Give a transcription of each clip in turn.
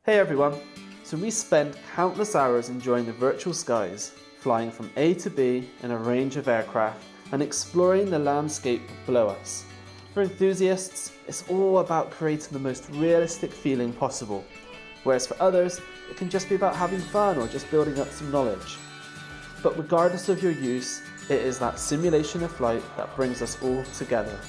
Hey everyone! So we spent countless hours enjoying the virtual skies, flying from A to B in a range of aircraft and exploring the landscape below us. For enthusiasts, it's all about creating the most realistic feeling possible, whereas for others, it can just be about having fun or just building up some knowledge. But regardless of your use, it is that simulation of flight that brings us all together.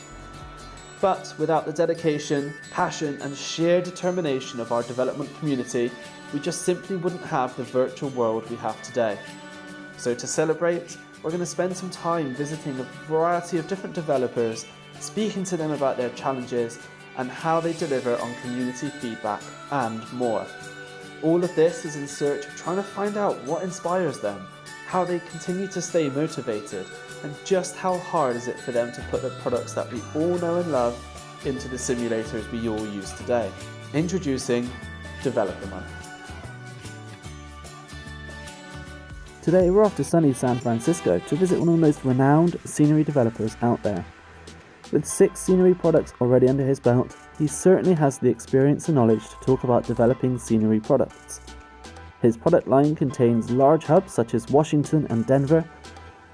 But without the dedication, passion and sheer determination of our development community, we just simply wouldn't have the virtual world we have today. So to celebrate, we're going to spend some time visiting a variety of different developers, speaking to them about their challenges and how they deliver on community feedback and more. All of this is in search of trying to find out what inspires them, how they continue to stay motivated, and just how hard is it for them to put the products that we all know and love into the simulators we all use today. Introducing Developer Month. Today we're off to sunny San Francisco to visit one of the most renowned scenery developers out there. With 6 scenery products already under his belt, he certainly has the experience and knowledge to talk about developing scenery products. His product line contains large hubs such as Washington and Denver,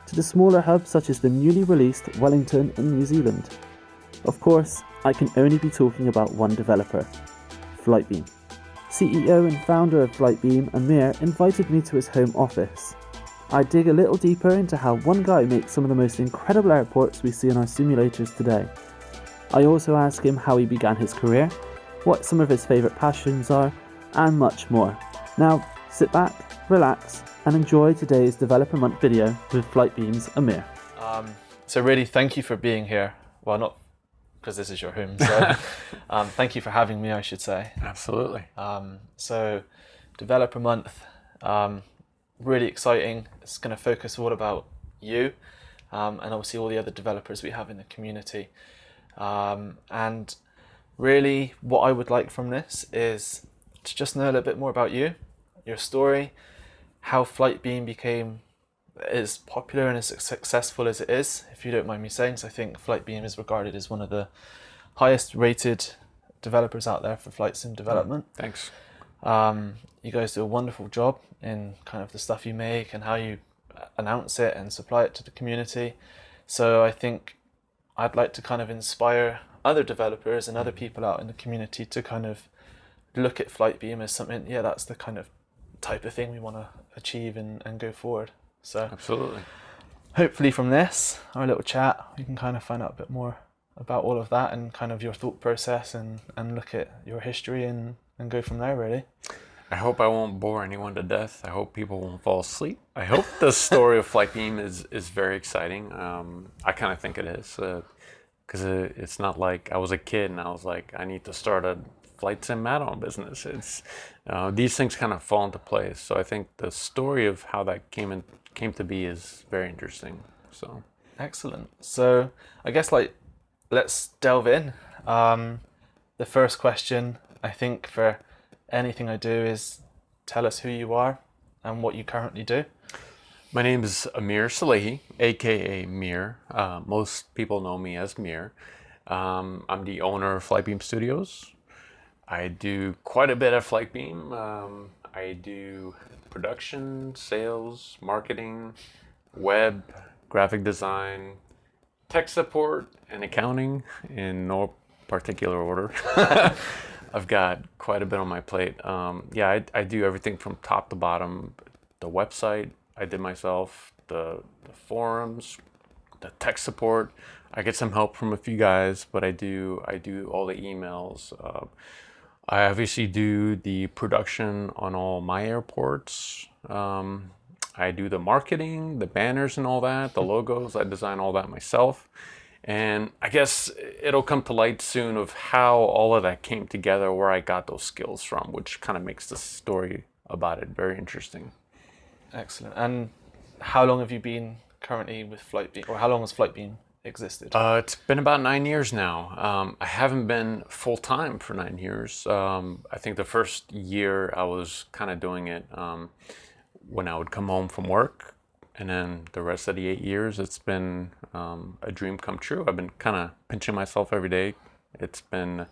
to the smaller hubs such as the newly released Wellington in New Zealand. Of course, I can only be talking about one developer, Flightbeam. CEO and founder of Flightbeam, Amir, invited me to his home office. I dig a little deeper into how one guy makes some of the most incredible airports we see in our simulators today. I also ask him how he began his career, what some of his favourite passions are, and much more. Now, sit back, relax, and enjoy today's Developer Month video with Flightbeam's Amir. So really, thank you for being here. Well, not because this is your home, so thank you for having me, I should say. Absolutely. So Developer Month, really exciting. It's going to focus all about you and obviously all the other developers we have in the community. And really what I would like from this is to just know a little bit more about you, your story, how Flightbeam became as popular and as successful as it is, if you don't mind me saying. So I think Flightbeam is regarded as one of the highest rated developers out there for flight sim development. Thanks. You guys do a wonderful job in kind of the stuff you make and how you announce it and supply it to the community. So I think I'd like to kind of inspire other developers and other people out in the community to kind of look at Flightbeam as something, yeah, that's the kind of type of thing we want to achieve and go forward. So Absolutely. hopefully from this, our little chat, we can kind of find out a bit more about all of that and kind of your thought process and look at your history and go from there, really. I hope I won't bore anyone to death. I hope people won't fall asleep. I hope the story of Flightbeam is very exciting. I kind of think it is, because it's not like I was a kid and I was like, I need to start a flight sim add-on business. It's these things kind of fall into place. So I think the story of how that came to be is very interesting. So excellent. So I guess let's delve in. The first question I think for anything I do is tell us who you are and what you currently do. my name is Amir Salehi, aka Mir. Most people know me as Mir. I'm the owner of Flightbeam Studios. I do quite a bit at Flightbeam. I do production, sales, marketing, web, graphic design, tech support, and accounting in no particular order. I've got quite a bit on my plate. I do everything from top to bottom. The website I did myself, the forums, the tech support. I get some help from a few guys, but I do all the emails. I obviously do the production on all my airports. I do the marketing, the banners and all that, the logos. I design all that myself. And I guess it'll come to light soon of how all of that came together, where I got those skills from, which kind of makes the story about it very interesting. Excellent. And how long have you been currently with Flightbeam, or how long has Flightbeam existed? It's been about 9 years now. I haven't been full-time for 9 years. I think the first year I was kind of doing it when I would come home from work. And then the rest of the 8 years, it's been a dream come true. I've been kind of pinching myself every day. It's been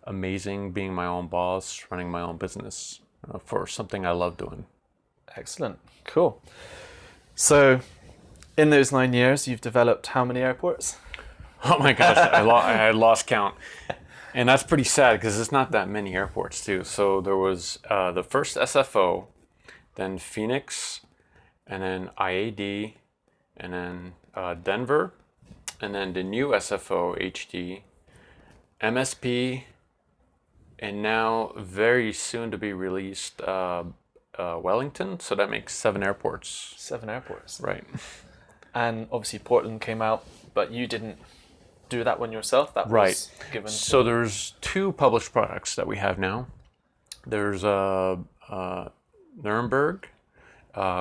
amazing being my own boss, running my own business for something I love doing. Excellent. Cool. So in those 9 years, you've developed how many airports? Oh my gosh, I had lost count. And that's pretty sad because it's not that many airports too. So there was the first SFO, then Phoenix, and then IAD, and then Denver, and then the new SFO HD, MSP, and now very soon to be released Wellington. So that makes 7 airports. 7 airports. Right. And obviously Portland came out, but you didn't do that one yourself. That Right. was given. So there's 2 published products that we have now. There's Nuremberg,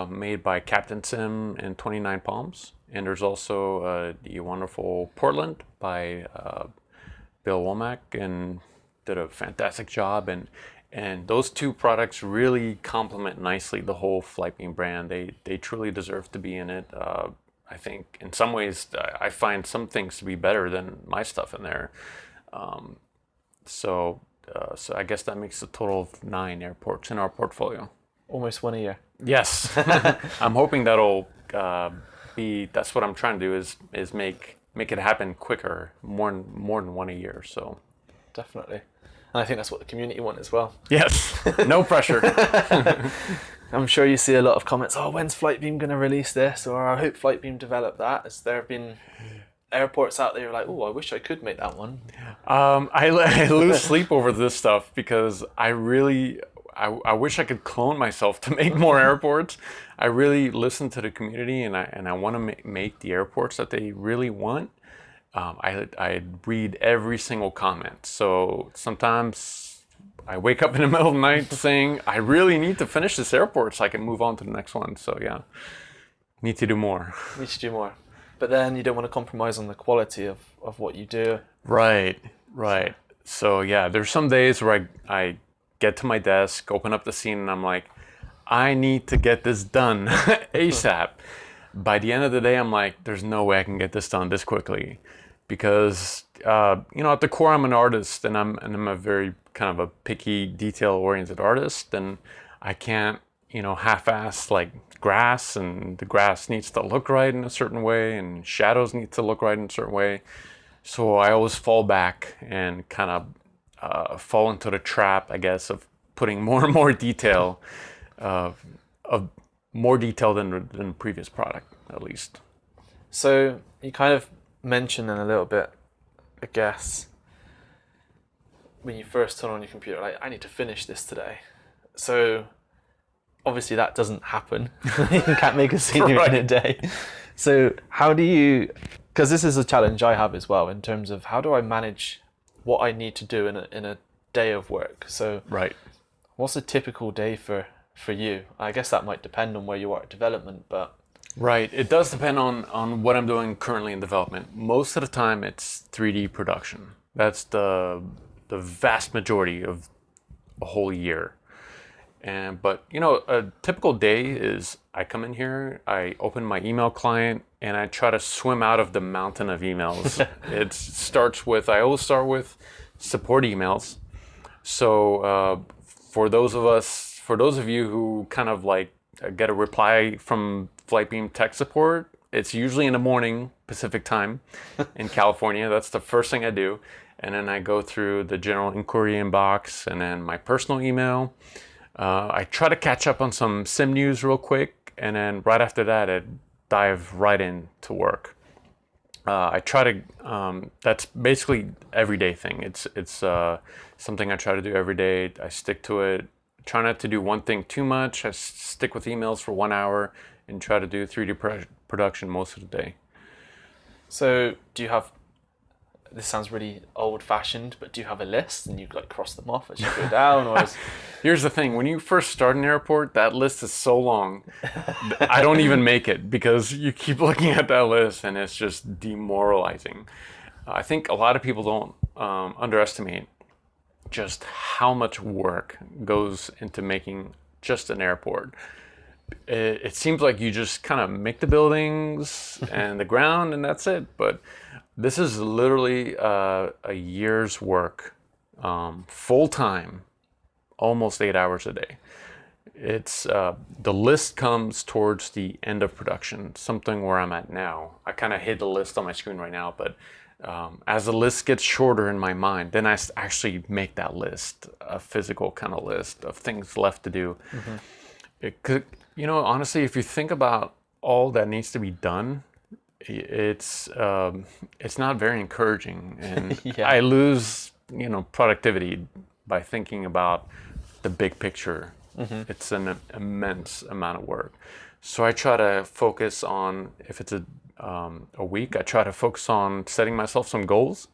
made by Captain Sim and 29 Palms. And there's also the wonderful Portland by Bill Womack, and did a fantastic job. And those 2 products really complement nicely the whole Flightbeam brand. They truly deserve to be in it. I think in some ways I find some things to be better than my stuff in there. So I guess that makes a total of 9 airports in our portfolio. Almost 1 a year. Yes. I'm hoping that'll that's what I'm trying to do is make it happen quicker, more than 1 a year. So Definitely. And I think that's what the community want as well. yes, no pressure. I'm sure you see a lot of comments, oh, when's Flightbeam going to release this? Or I hope Flightbeam develop that. As there have been airports out there like, oh, I wish I could make that one. I lose sleep over this stuff because I wish I could clone myself to make more airports. I really listen to the community, and I want to make the airports that they really want. I read every single comment. So sometimes I wake up in the middle of the night saying, I really need to finish this airport so I can move on to the next one. So yeah, need to do more. Need to do more. But then you don't want to compromise on the quality of what you do. Right. So yeah, there's some days where I get to my desk, open up the scene, and I'm like, I need to get this done ASAP. By the end of the day, I'm like, there's no way I can get this done this quickly. Because, at the core, I'm an artist, and I'm a very kind of a picky, detail-oriented artist, and I can't, half-ass like grass, and the grass needs to look right in a certain way, and shadows need to look right in a certain way. So I always fall back and kind of fall into the trap, I guess, of putting more and more detail, of more detail than the previous product, at least. So you kind of mentioned in a little bit, I guess, when you first turn on your computer, like, I need to finish this today. So obviously that doesn't happen. You can't make a scenery in a day. So how do you, because this is a challenge I have as well in terms of how do I manage what I need to do in a day of work. So right. What's a typical day for you? I guess that might depend on where you are at development, but right. It does depend on what I'm doing currently in development. Most of the time, it's 3D production. That's the vast majority of a whole year. But a typical day is I come in here, I open my email client, and I try to swim out of the mountain of emails. I always start with support emails. So for those of you who kind of like get a reply from Flightbeam tech support, it's usually in the morning Pacific time in California. That's the first thing I do. And then I go through the general inquiry inbox and then my personal email. I try to catch up on some sim news real quick. And then right after that, I dive right into work. I try to, that's basically everyday thing. It's something I try to do every day. I stick to it. Try not to do one thing too much. I stick with emails for 1 hour and try to do 3D production most of the day. So do you have, this sounds really old fashioned, but do you have a list and you like cross them off as you go down? Or Here's the thing, when you first start an airport, that list is so long. I don't even make it because you keep looking at that list and it's just demoralizing. I think a lot of people don't underestimate just how much work goes into making just an airport. It seems like you just kind of make the buildings and the ground and that's it. But this is literally a year's work full time, almost 8 hours a day. It's the list comes towards the end of production, something where I'm at now. I kind of hid the list on my screen right now, but as the list gets shorter in my mind, then I actually make that list, a physical kind of list of things left to do. It could, honestly, if you think about all that needs to be done, it's not very encouraging, and Yeah. I lose productivity by thinking about the big picture. It's an immense amount of work, so I try to focus on, if it's a week, I try to focus on setting myself some goals.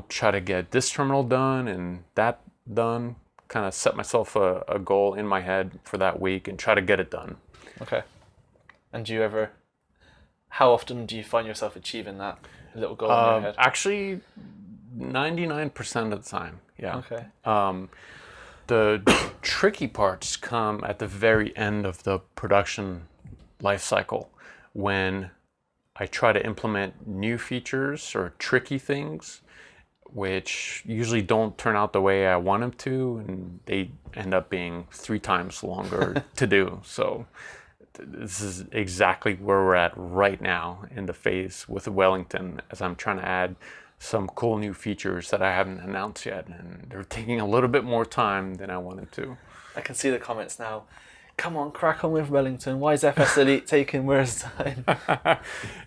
Try to get this terminal done and that done. Kind of set myself a goal in my head for that week and try to get it done. Okay. And how often do you find yourself achieving that little goal in your head? Actually, 99% of the time, yeah. Okay. The tricky parts come at the very end of the production life cycle, when I try to implement new features or tricky things, which usually don't turn out the way I want them to, and they end up being 3 times longer to do. So this is exactly where we're at right now in the phase with Wellington, as I'm trying to add some cool new features that I haven't announced yet, and they're taking a little bit more time than I wanted to. I can see the comments now. Come on, crack on with Wellington. Why is FS Elite taking worse time?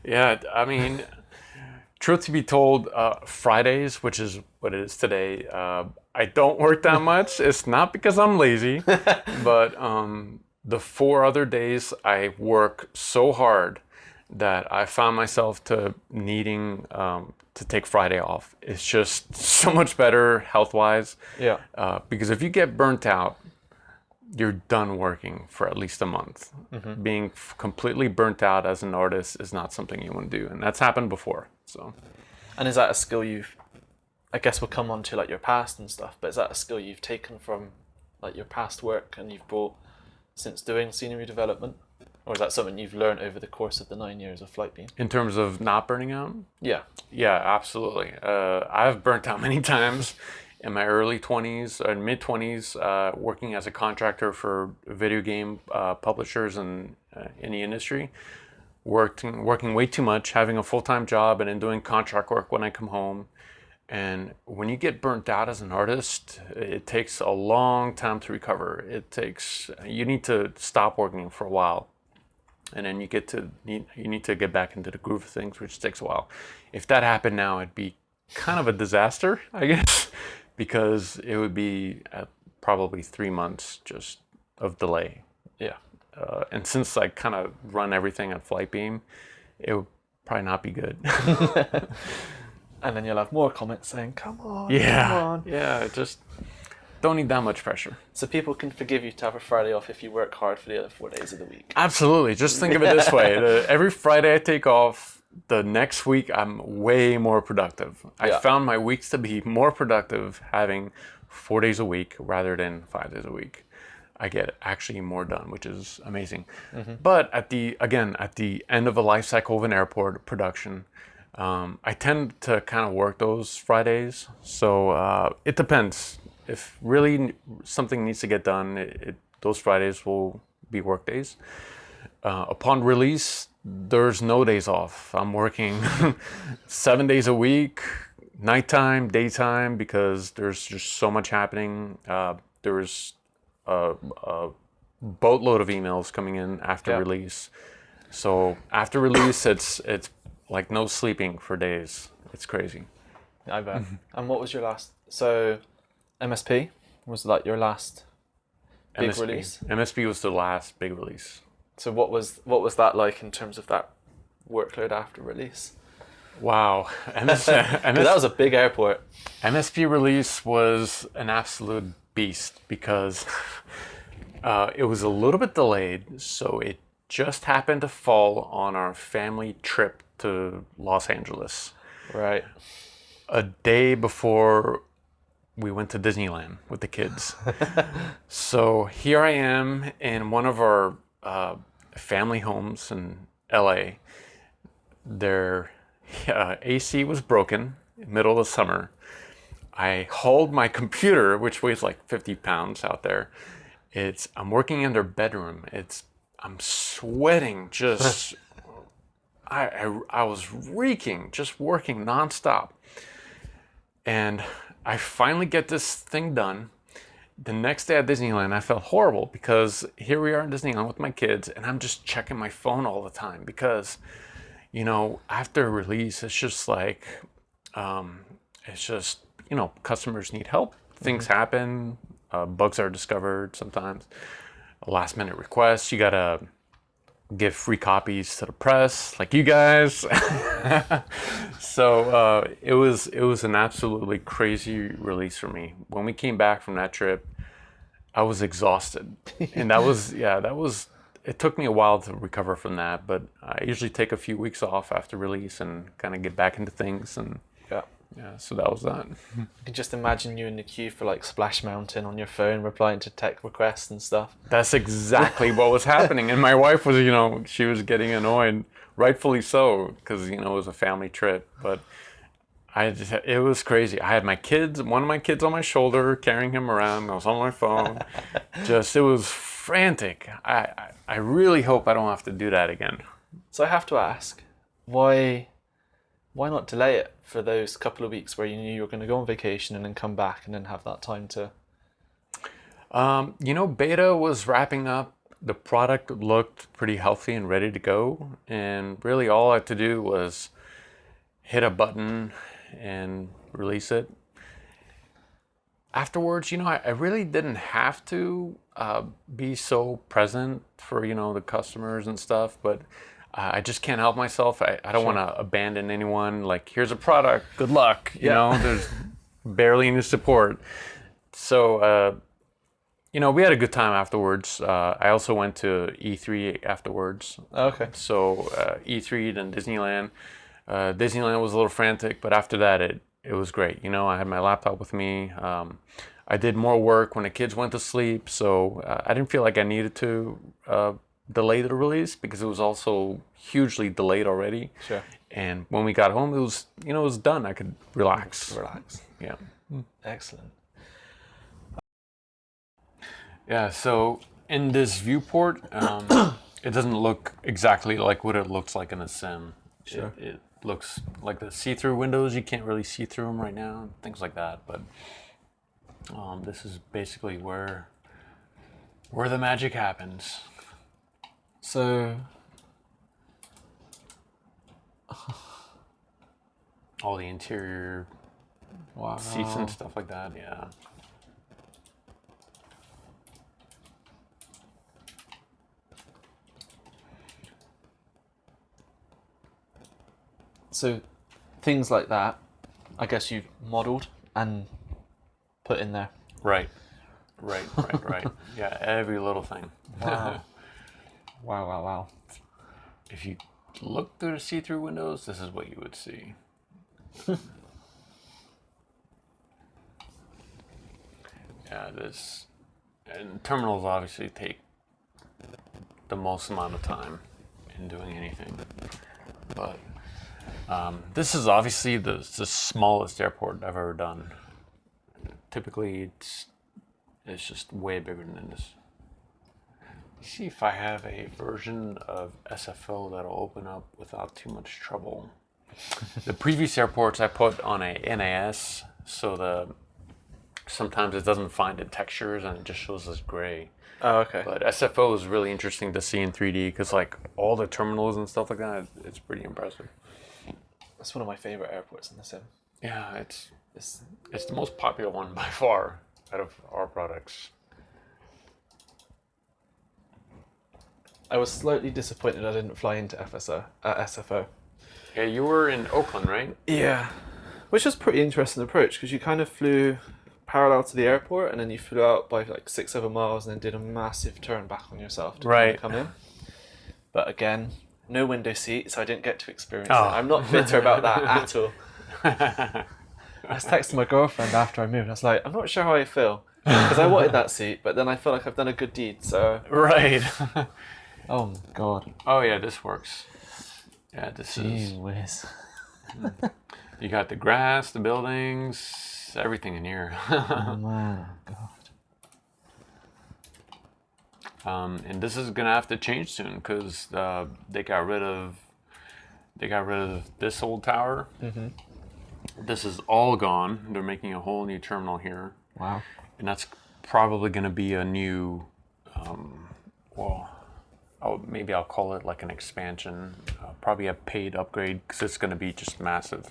Yeah, I mean, truth to be told, Fridays, which is what it is today, I don't work that much. It's not because I'm lazy, but the 4 other days I work so hard that I found myself needing to take Friday off. It's just so much better health-wise. Yeah. Because if you get burnt out, you're done working for at least a month. Being completely burnt out as an artist is not something you want to do, and that's happened before. So. And is that a skill I guess we'll come on to like your past and stuff, but is that a skill you've taken from like your past work and you've brought since doing scenery development? Or is that something you've learned over the course of the 9 years of Flightbeam? In terms of not burning out? Yeah. Yeah, absolutely. I've burnt out many times in my early 20s and mid 20s, working as a contractor for video game publishers and in the industry. Working way too much, having a full-time job, and then doing contract work when I come home. And when you get burnt out as an artist, it takes a long time to recover. You need to stop working for a while, and then you need to get back into the groove of things, which takes a while. If that happened now, it'd be kind of a disaster, I guess, because it would be at probably 3 months just of delay. Yeah. And since I kind of run everything at Flightbeam, it would probably not be good. And then you'll have more comments saying, come on, come Yeah, on. yeah, just don't need that much pressure. So people can forgive you to have a Friday off if you work hard for the other 4 days of the week. Absolutely. Just think of it this way. Every Friday I take off, the next week I'm way more productive. I Yeah. found my weeks to be more productive having 4 days a week rather than 5 days a week. I get actually more done, which is amazing. But at the end of a life cycle of an airport production, I tend to kind of work those Fridays. So it depends. If really something needs to get done, those Fridays will be work days. Upon release, there's no days off. I'm working 7 days a week, nighttime, daytime, because there's just so much happening. There's a boatload of emails coming in after release. So after release, it's like no sleeping for days. It's crazy. I bet. And what was your last? So MSP was like your last big release? MSP was the last big release. So what was that like in terms of that workload after release? Wow. 'Cause that was a big airport. MSP release was an absolute beast because it was a little bit delayed, so it just happened to fall on our family trip to Los Angeles. Right. A day before we went to Disneyland with the kids. So here I am in one of our family homes in LA. Their AC was broken in the middle of the summer. I hauled my computer, which weighs like 50 pounds out there. I'm working in their bedroom. I'm sweating just, I was reeking, just working nonstop. And I finally get this thing done. The next day at Disneyland, I felt horrible because here we are in Disneyland with my kids, and I'm just checking my phone all the time because, after release, it's just like, customers need help. Things happen. Bugs are discovered sometimes. A last minute request. You gotta give free copies to the press, like you guys. So it was an absolutely crazy release for me. When we came back from that trip, I was exhausted, and that was. It took me a while to recover from that, but I usually take a few weeks off after release and kind of get back into things. And yeah, so that was that. I can just imagine you in the queue for like Splash Mountain on your phone, replying to tech requests and stuff. That's exactly what was happening. And my wife was, she was getting annoyed, rightfully so, because, it was a family trip. But it was crazy. I had one of my kids on my shoulder, carrying him around. I was on my phone. It was frantic. I really hope I don't have to do that again. So I have to ask, why not delay it for those couple of weeks where you knew you were going to go on vacation and then come back and then have that time to... Beta was wrapping up. The product looked pretty healthy and ready to go. And really all I had to do was hit a button and release it. Afterwards, I really didn't have to be so present for, the customers and stuff, but I just can't help myself. I don't want to abandon anyone. Like, here's a product, good luck. There's barely any support. So, we had a good time afterwards. I also went to E3 afterwards. Okay. So E3, then Disneyland. Disneyland was a little frantic, but after that, it was great. I had my laptop with me. I did more work when the kids went to sleep, so I didn't feel like I needed to delay the release because it was also hugely delayed already. Sure. And when we got home, it was done. I could relax. Yeah. Excellent. Yeah. So in this viewport, it doesn't look exactly like what it looks like in a sim. Sure. It looks like the see-through windows. You can't really see through them right now, things like that. But this is basically where the magic happens. So, all the interior seats and stuff like that, yeah. So, things like that, I guess you've modelled and put in there. Right. Yeah, every little thing. Wow. Wow. If you look through the see-through windows, this is what you would see. Yeah, and terminals obviously take the most amount of time in doing anything. But this is obviously the smallest airport I've ever done. Typically, it's just way bigger than this. See if I have a version of SFO that'll open up without too much trouble. The previous airports I put on a NAS, so sometimes it doesn't find the textures and it just shows as gray. Oh, okay. But SFO is really interesting to see in 3D because like all the terminals and stuff like that, it's pretty impressive. That's one of my favorite airports in the sim. Yeah, it's the most popular one by far out of our products. I was slightly disappointed I didn't fly into SFO. Yeah, you were in Oakland, right? Yeah. Which was a pretty interesting approach because you kind of flew parallel to the airport and then you flew out by like 6-7 miles and then did a massive turn back on yourself to kind of come in. But again, no window seat, so I didn't get to experience it. I'm not bitter about that at all. I was texting my girlfriend after I moved. I was like, I'm not sure how I feel because I wanted that seat, but then I feel like I've done a good deed. So right. Oh my god. Oh yeah, this works. Yeah, this Jeez whiz. You got the grass, the buildings. It's everything in here. Oh, man, God. And this is gonna have to change soon because they got rid of this old tower. This is all gone. They're making a whole new terminal here. Wow. And that's probably going to be a new, maybe I'll call it like an expansion, probably a paid upgrade because it's going to be just massive.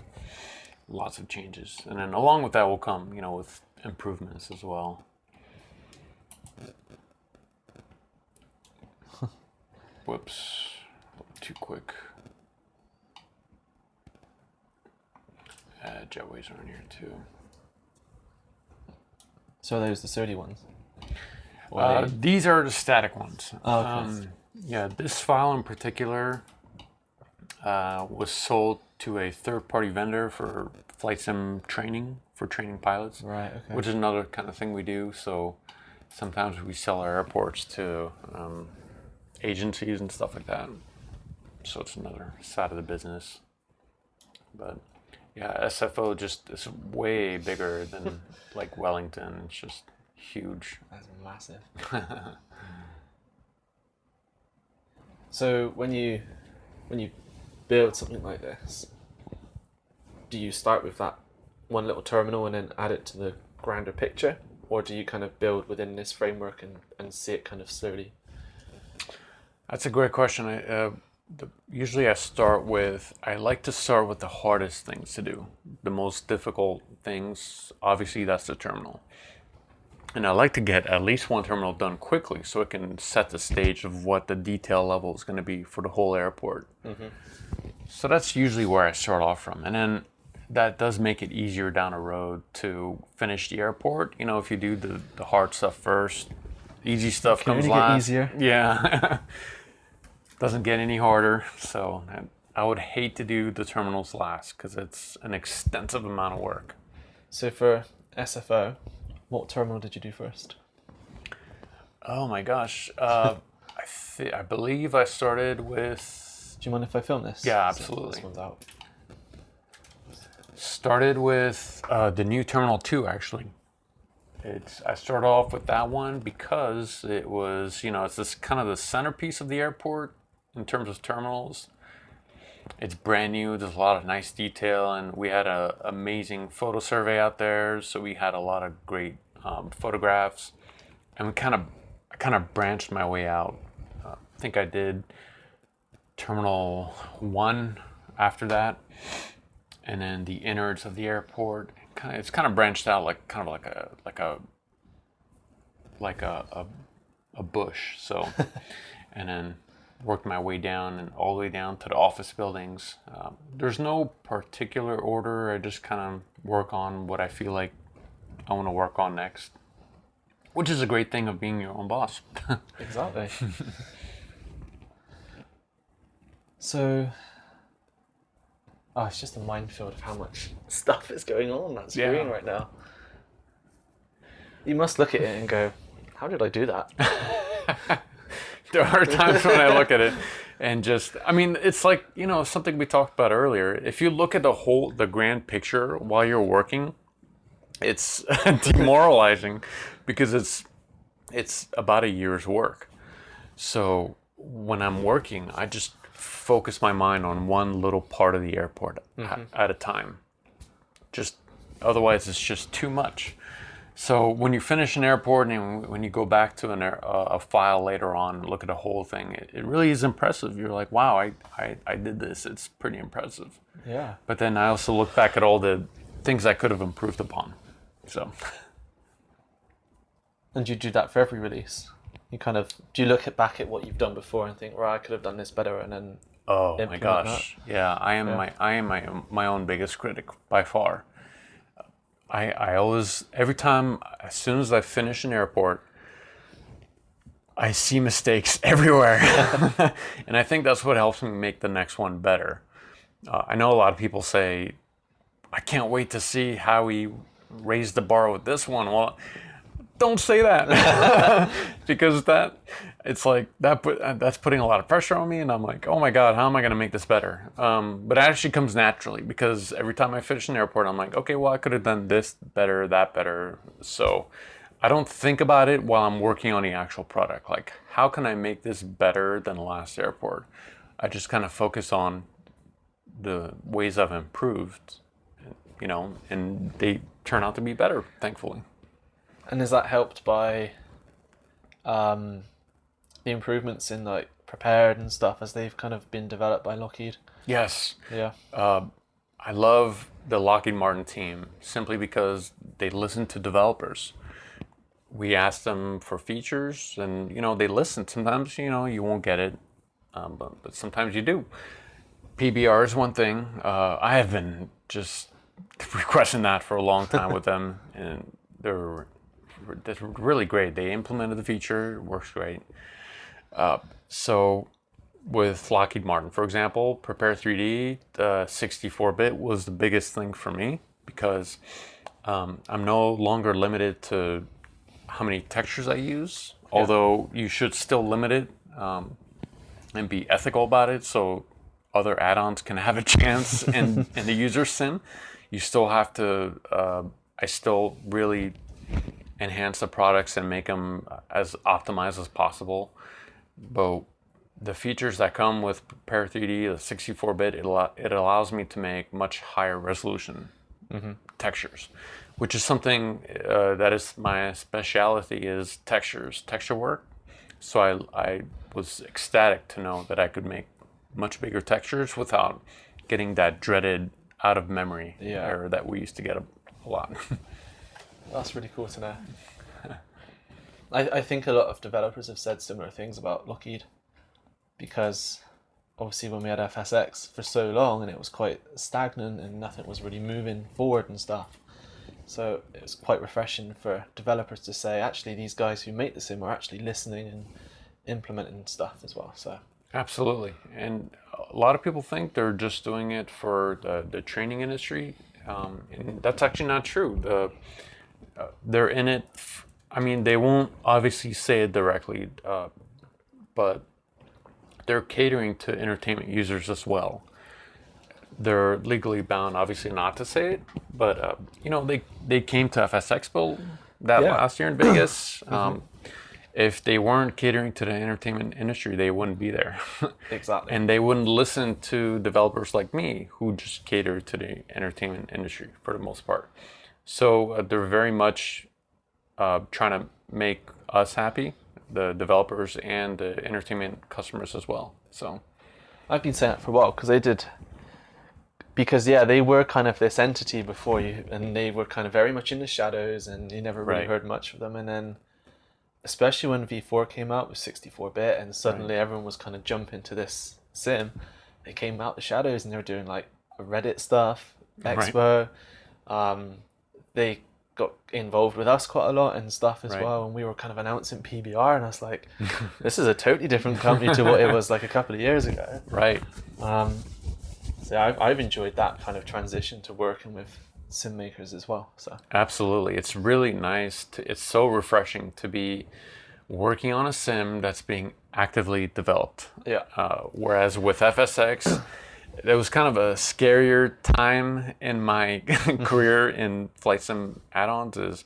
Lots of changes. And then along with that will come, with improvements as well. Whoops, a little too quick. Jetways are in here too. So are those the sturdy ones? These are the static ones. Oh, okay. Yeah, this file in particular was sold to a third-party vendor for flight sim training, for training pilots. Right, okay. Which is another kind of thing we do. So sometimes we sell our airports to agencies and stuff like that. So it's another side of the business. But yeah, SFO just is way bigger than like Wellington. It's just huge. That's massive. So when you build something like this, do you start with that one little terminal and then add it to the grander picture, or do you kind of build within this framework and see it kind of slowly? That's a great question. Usually I like to start with the hardest things to do, the most difficult things. Obviously that's the terminal. And I like to get at least one terminal done quickly so it can set the stage of what the detail level is going to be for the whole airport. So that's usually where I start off from. And then that does make it easier down the road to finish the airport. If you do the hard stuff first, easy stuff comes last. Easier. Yeah. Doesn't get any harder. So I would hate to do the terminals last because it's an extensive amount of work. So for SFO, what terminal did you do first? Oh my gosh. I believe I started with... Do you mind if I film this? Yeah, absolutely. This one's out. Started with the new Terminal 2, actually. I started off with that one because it was, it's this kind of the centerpiece of the airport in terms of terminals. It's brand new. There's a lot of nice detail, and we had an amazing photo survey out there, so we had a lot of great photographs. And I kind of branched my way out. I think I did Terminal 1 after that, and then the innards of the airport. It's kind of branched out like a bush. So, and then worked my way down and all the way down to the office buildings. There's no particular order. I just kind of work on what I feel like I want to work on next, which is a great thing of being your own boss. Exactly. So, it's just a minefield of how much stuff is going on that screen right now. You must look at it and go, how did I do that? There are times when I look at it and it's like, something we talked about earlier. If you look at the grand picture while you're working, it's demoralizing because it's about a year's work. So when I'm working, I just focus my mind on one little part of the airport at a time. Otherwise it's just too much. So when you finish an airport and when you go back to a file later on and look at the whole thing, it really is impressive. You're like, wow, I did this. It's pretty impressive. Yeah. But then I also look back at all the things I could have improved upon. So. And do you do that for every release? Do you look back at what you've done before and think, right, I could have done this better, and then oh my gosh, that? Yeah, I am my own biggest critic by far. I always, every time, as soon as I finish an airport, I see mistakes everywhere. And I think that's what helps me make the next one better. I know a lot of people say, I can't wait to see how we raise the bar with this one. Well, don't say that. Because that's putting a lot of pressure on me, and I'm like, oh my God, how am I going to make this better? But it actually comes naturally, because every time I finish an airport, I'm like, okay, well, I could have done this better, that better. So I don't think about it while I'm working on the actual product. Like, how can I make this better than the last airport? I just kind of focus on the ways I've improved, and they turn out to be better, thankfully. And is that helped by the improvements in like prepared and stuff as they've kind of been developed by Lockheed? Yes. Yeah. I love the Lockheed Martin team simply because they listen to developers. We ask them for features, and they listen. Sometimes you won't get it, but sometimes you do. PBR is one thing. I have been just requesting that for a long time with them, and they're really great. They implemented the feature, it works great. So with Lockheed Martin, for example, Prepare 3D, 64-bit was the biggest thing for me, because I'm no longer limited to how many textures I use, although you should still limit it and be ethical about it, so other add-ons can have a chance in the user sim. You still have to, I still really enhance the products and make them as optimized as possible. But the features that come with Prepare 3D, the 64-bit, it allows me to make much higher resolution textures, which is something that is my specialty, is texture work. So I was ecstatic to know that I could make much bigger textures without getting that dreaded out of memory error that we used to get a lot. That's really cool to know. I think a lot of developers have said similar things about Lockheed, because obviously when we had FSX for so long and it was quite stagnant and nothing was really moving forward and stuff, so it was quite refreshing for developers to say, actually, these guys who make the sim are actually listening and implementing stuff as well. So absolutely. And a lot of people think they're just doing it for the training industry, and that's actually not true. They're in it, they won't obviously say it directly, but they're catering to entertainment users as well. They're legally bound, obviously, not to say it, but they came to FS Expo last year in Vegas. If they weren't catering to the entertainment industry, they wouldn't be there. Exactly. And they wouldn't listen to developers like me, who just cater to the entertainment industry for the most part. So they're very much trying to make us happy, the developers and the entertainment customers as well. So I've been saying that for a while, because they were kind of this entity before you, and they were kind of very much in the shadows, and you never really heard much of them. And then especially when V4 came out with 64-bit, and suddenly everyone was kind of jumping to this sim, they came out the shadows and they were doing like Reddit stuff, Expo. They got involved with us quite a lot and stuff as well, and we were kind of announcing PBR, and I was like, this is a totally different company to what it was like a couple of years ago. Right. So I've enjoyed that kind of transition to working with sim makers as well. So absolutely, it's really nice. It's so refreshing to be working on a sim that's being actively developed. Yeah. Whereas with FSX, it was kind of a scarier time in my career in flight sim add-ons. Is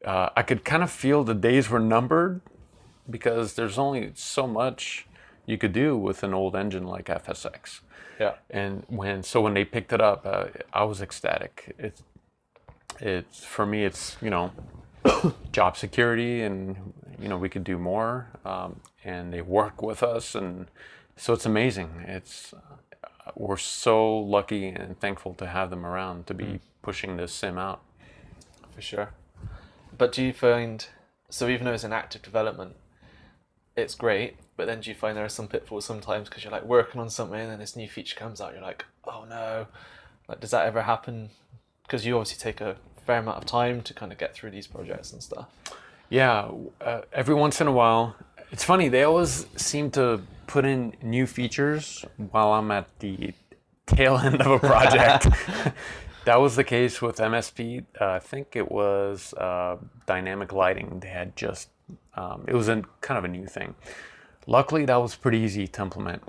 I could kind of feel the days were numbered, because there's only so much you could do with an old engine like FSX. Yeah. And when they picked it up, I was ecstatic. It's for me, it's job security, and we could do more, and they work with us, and so it's amazing. We're so lucky and thankful to have them around to be pushing this sim out. For sure. But do you find, so even though it's an active development, it's great, but then do you find there are some pitfalls sometimes, because you're like working on something and then this new feature comes out, you're like, oh no, like does that ever happen? Because you obviously take a fair amount of time to kind of get through these projects and stuff. Yeah, every once in a while. It's funny, they always seem to put in new features while I'm at the tail end of a project. That was the case with MSP. I think it was dynamic lighting. They had just, it was kind of a new thing. Luckily, that was pretty easy to implement.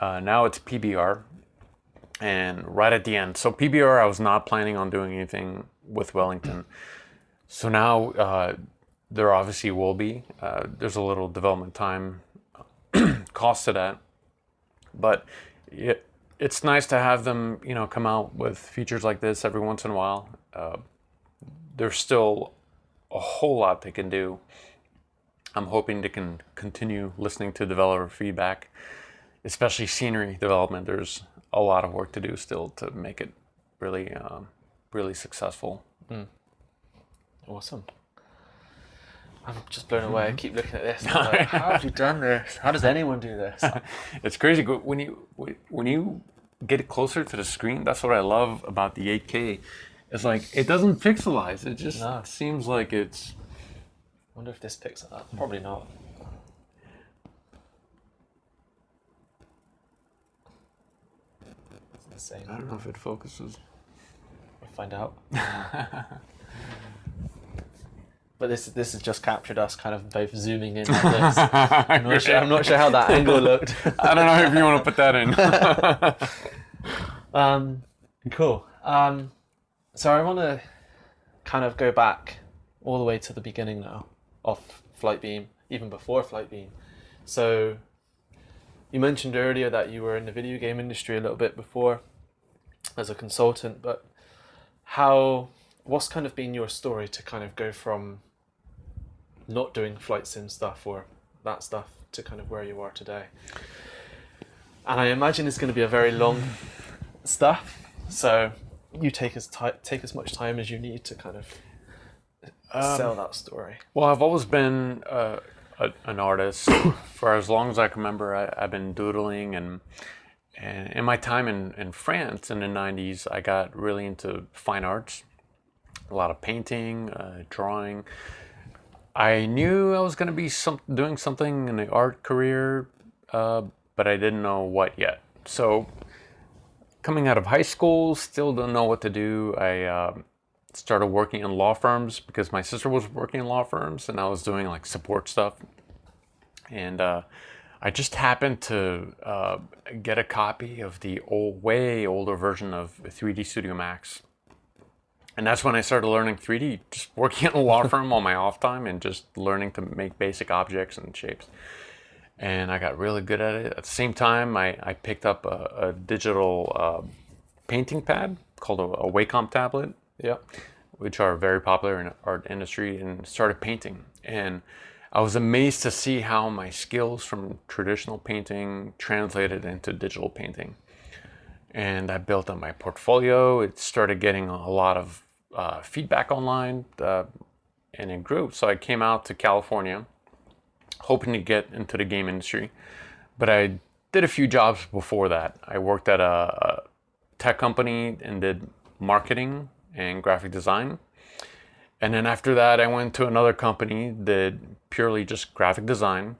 Now it's PBR, and right at the end. So PBR, I was not planning on doing anything with Wellington. So now there obviously will be. There's a little development time cost to that, but it's nice to have them, come out with features like this every once in a while. There's still a whole lot they can do. I'm hoping they can continue listening to developer feedback, especially scenery development. There's a lot of work to do still to make it really, really successful. Awesome. I'm just blown away. I keep looking at this. I'm like, how have you done this? How does anyone do this? It's crazy when you get it closer to the screen. That's what I love about the 8K. It's like it doesn't pixelize. It just seems like it's. I wonder if this picks it up. Probably not. It's insane. I don't know if it focuses. We'll find out. But this has just captured us kind of both zooming in like this. I'm not sure how that angle looked. I don't know if you want to put that in. Cool. So I want to kind of go back all the way to the beginning now of Flightbeam, even before Flightbeam. So you mentioned earlier that you were in the video game industry a little bit before as a consultant, but what's kind of been your story to kind of go from not doing flight sim stuff or that stuff to kind of where you are today? And I imagine it's going to be a very long stuff, so you take as much time as you need to kind of sell that story. Well, I've always been an artist for as long as I can remember. I've been doodling, and in my time in France in the 90s, I got really into fine arts, a lot of painting, drawing. I knew I was going to be doing something in the art career, but I didn't know what yet. So coming out of high school, still don't know what to do. I started working in law firms because my sister was working in law firms, and I was doing like support stuff. And I just happened to get a copy of the way older version of 3D Studio Max. And that's when I started learning 3D, just working in a law firm on my off time and just learning to make basic objects and shapes. And I got really good at it. At the same time, I picked up a digital painting pad called a Wacom tablet, which are very popular in the art industry, and started painting. And I was amazed to see how my skills from traditional painting translated into digital painting. And I built up my portfolio. It started getting a lot of feedback online, and it grew. So I came out to California, hoping to get into the game industry. But I did a few jobs before that. I worked at a tech company and did marketing and graphic design. And then after that, I went to another company, did purely just graphic design.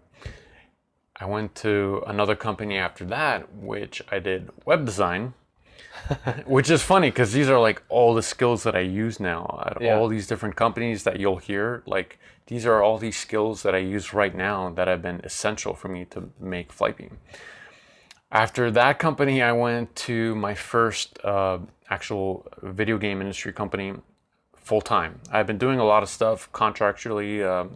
I went to another company after that, which I did web design, which is funny because these are like all the skills that I use now at all these different companies that you'll hear. Like these are all these skills that I use right now that have been essential for me to make Flightbeam. After that company, I went to my first actual video game industry company full time. I've been doing a lot of stuff contractually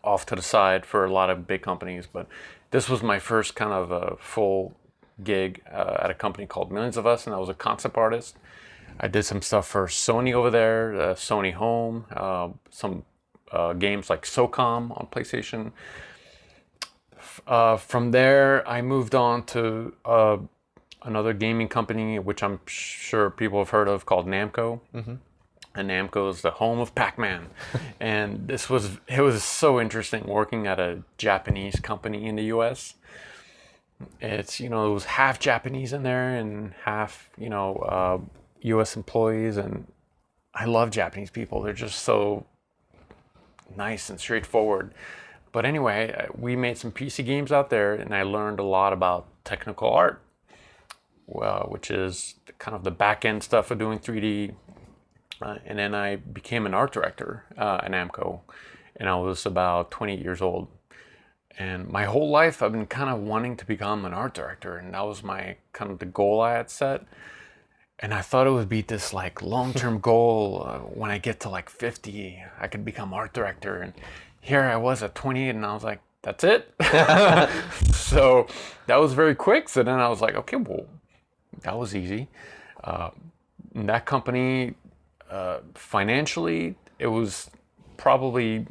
off to the side for a lot of big companies, but this was my first kind of a full gig at a company called Millions of Us, and I was a concept artist. I did some stuff for Sony over there, Sony Home, some games like SOCOM on PlayStation. From there, I moved on to another gaming company, which I'm sure people have heard of, called Namco. Mm-hmm. And Namco is the home of Pac-Man. And it was so interesting working at a Japanese company in the US. It's, it was half Japanese in there and half, US employees. And I love Japanese people. They're just so nice and straightforward. But anyway, we made some PC games out there, and I learned a lot about technical art. which is kind of the back end stuff of doing 3D. And then I became an art director at Namco, and I was about 28 years old. And my whole life I've been kind of wanting to become an art director, and that was my kind of the goal I had set. And I thought it would be this like long-term goal. When I get to like 50, I could become art director. And here I was at 28, and I was like, that's it. So that was very quick. So then I was like, okay, well, that was easy. That company, financially, it was probably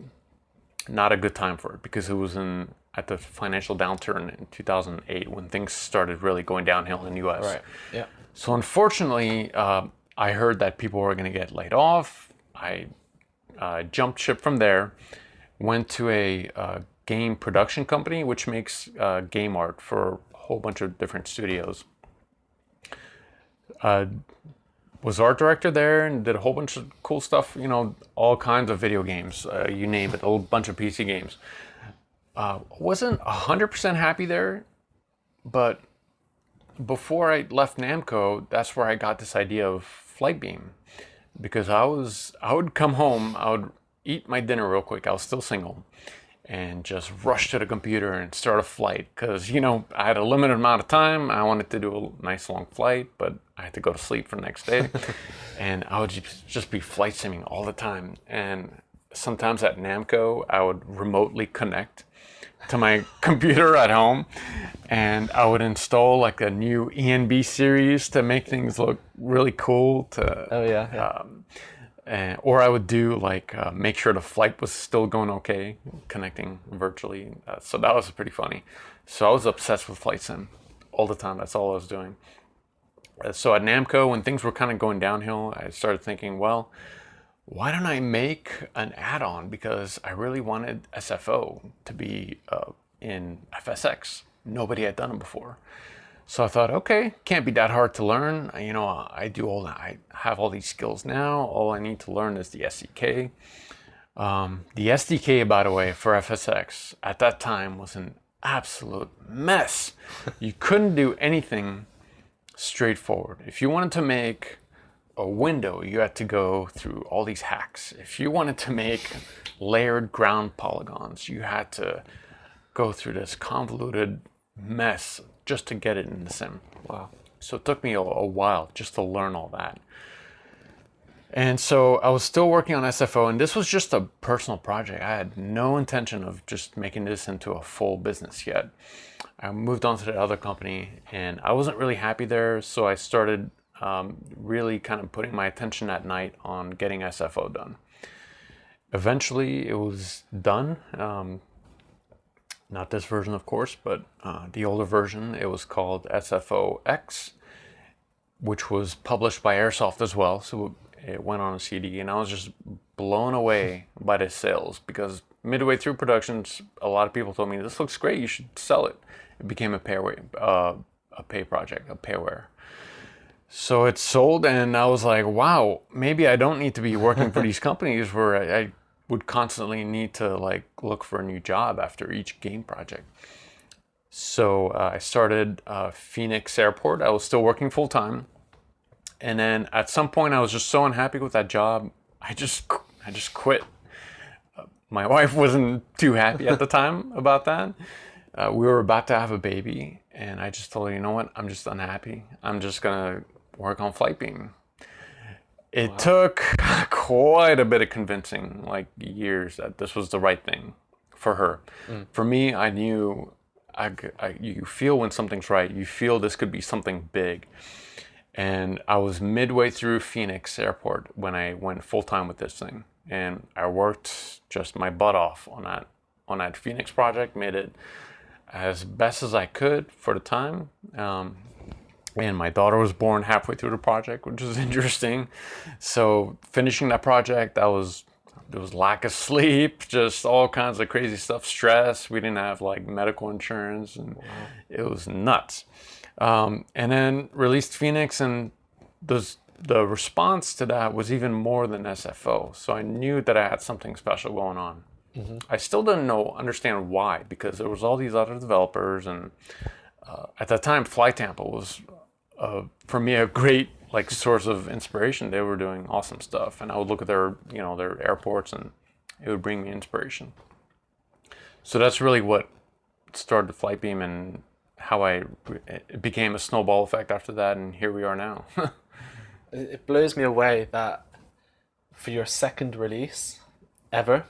not a good time for it, because it was at the financial downturn in 2008 when things started really going downhill in the US. Right. Yeah. So unfortunately, I heard that people were going to get laid off. I jumped ship from there, went to a game production company which makes game art for a whole bunch of different studios. Was art director there and did a whole bunch of cool stuff, all kinds of video games, you name it, a whole bunch of PC games. Wasn't 100% happy there, but before I left Namco, that's where I got this idea of Flightbeam, because I would come home, I would eat my dinner real quick, I was still single, and just rush to the computer and start a flight, because I had a limited amount of time. I wanted to do a nice long flight, but I had to go to sleep for the next day. And I would just be flight simming all the time. And sometimes at Namco, I would remotely connect to my computer at home, and I would install like a new ENB series to make things look really cool. Or I would do make sure the flight was still going okay, connecting virtually. So that was pretty funny. So I was obsessed with flight sim all the time. That's all I was doing. So at Namco, when things were kind of going downhill, I started thinking, well, why don't I make an add-on? Because I really wanted SFO to be in FSX. Nobody had done it before. So I thought, okay, can't be that hard to learn. I have all these skills now. All I need to learn is the SDK. The SDK, by the way, for FSX at that time was an absolute mess. You couldn't do anything straightforward. If you wanted to make a window, you had to go through all these hacks. If you wanted to make layered ground polygons, you had to go through this convoluted mess just to get it in the sim. Wow. So it took me a while just to learn all that. And so I was still working on SFO, and this was just a personal project. I had no intention of just making this into a full business yet. I moved on to the other company, and I wasn't really happy there, so I started really kind of putting my attention at night on getting SFO done. Eventually, it was done. Not this version, of course, but the older version. It was called SFO-X, which was published by Airsoft as well. So it went on a CD, and I was just blown away by the sales, because midway through productions, a lot of people told me, this looks great, you should sell it. It became a pay project, a payware. So it sold, and I was like, wow, maybe I don't need to be working for these companies where I would constantly need to look for a new job after each game project. So I started Phoenix Airport. I was still working full time, and then at some point I was just so unhappy with that job, I just quit. My wife wasn't too happy at the time about that. We were about to have a baby, and I just told her, you know what, I'm just unhappy. I'm just gonna work on Flightbeam. It took quite a bit of convincing, years, that this was the right thing for her. For me, I knew, you feel when something's right. You feel this could be something big. And I was midway through Phoenix Airport when I went full-time with this thing. And I worked just my butt off on that Phoenix project, made it as best as I could for the time. And my daughter was born halfway through the project, which was interesting. So finishing that project, there was lack of sleep, just all kinds of crazy stuff, stress. We didn't have medical insurance, and it was nuts. And then released Phoenix, and the response to that was even more than SFO. So I knew that I had something special going on. Mm-hmm. I still didn't understand why, because there was all these other developers, and at that time, Flight Tampa was for me, a great like source of inspiration. They were doing awesome stuff, and I would look at their, their airports, and it would bring me inspiration. So that's really what started Flightbeam, and how it became a snowball effect after that, and here we are now. It blows me away that for your second release ever,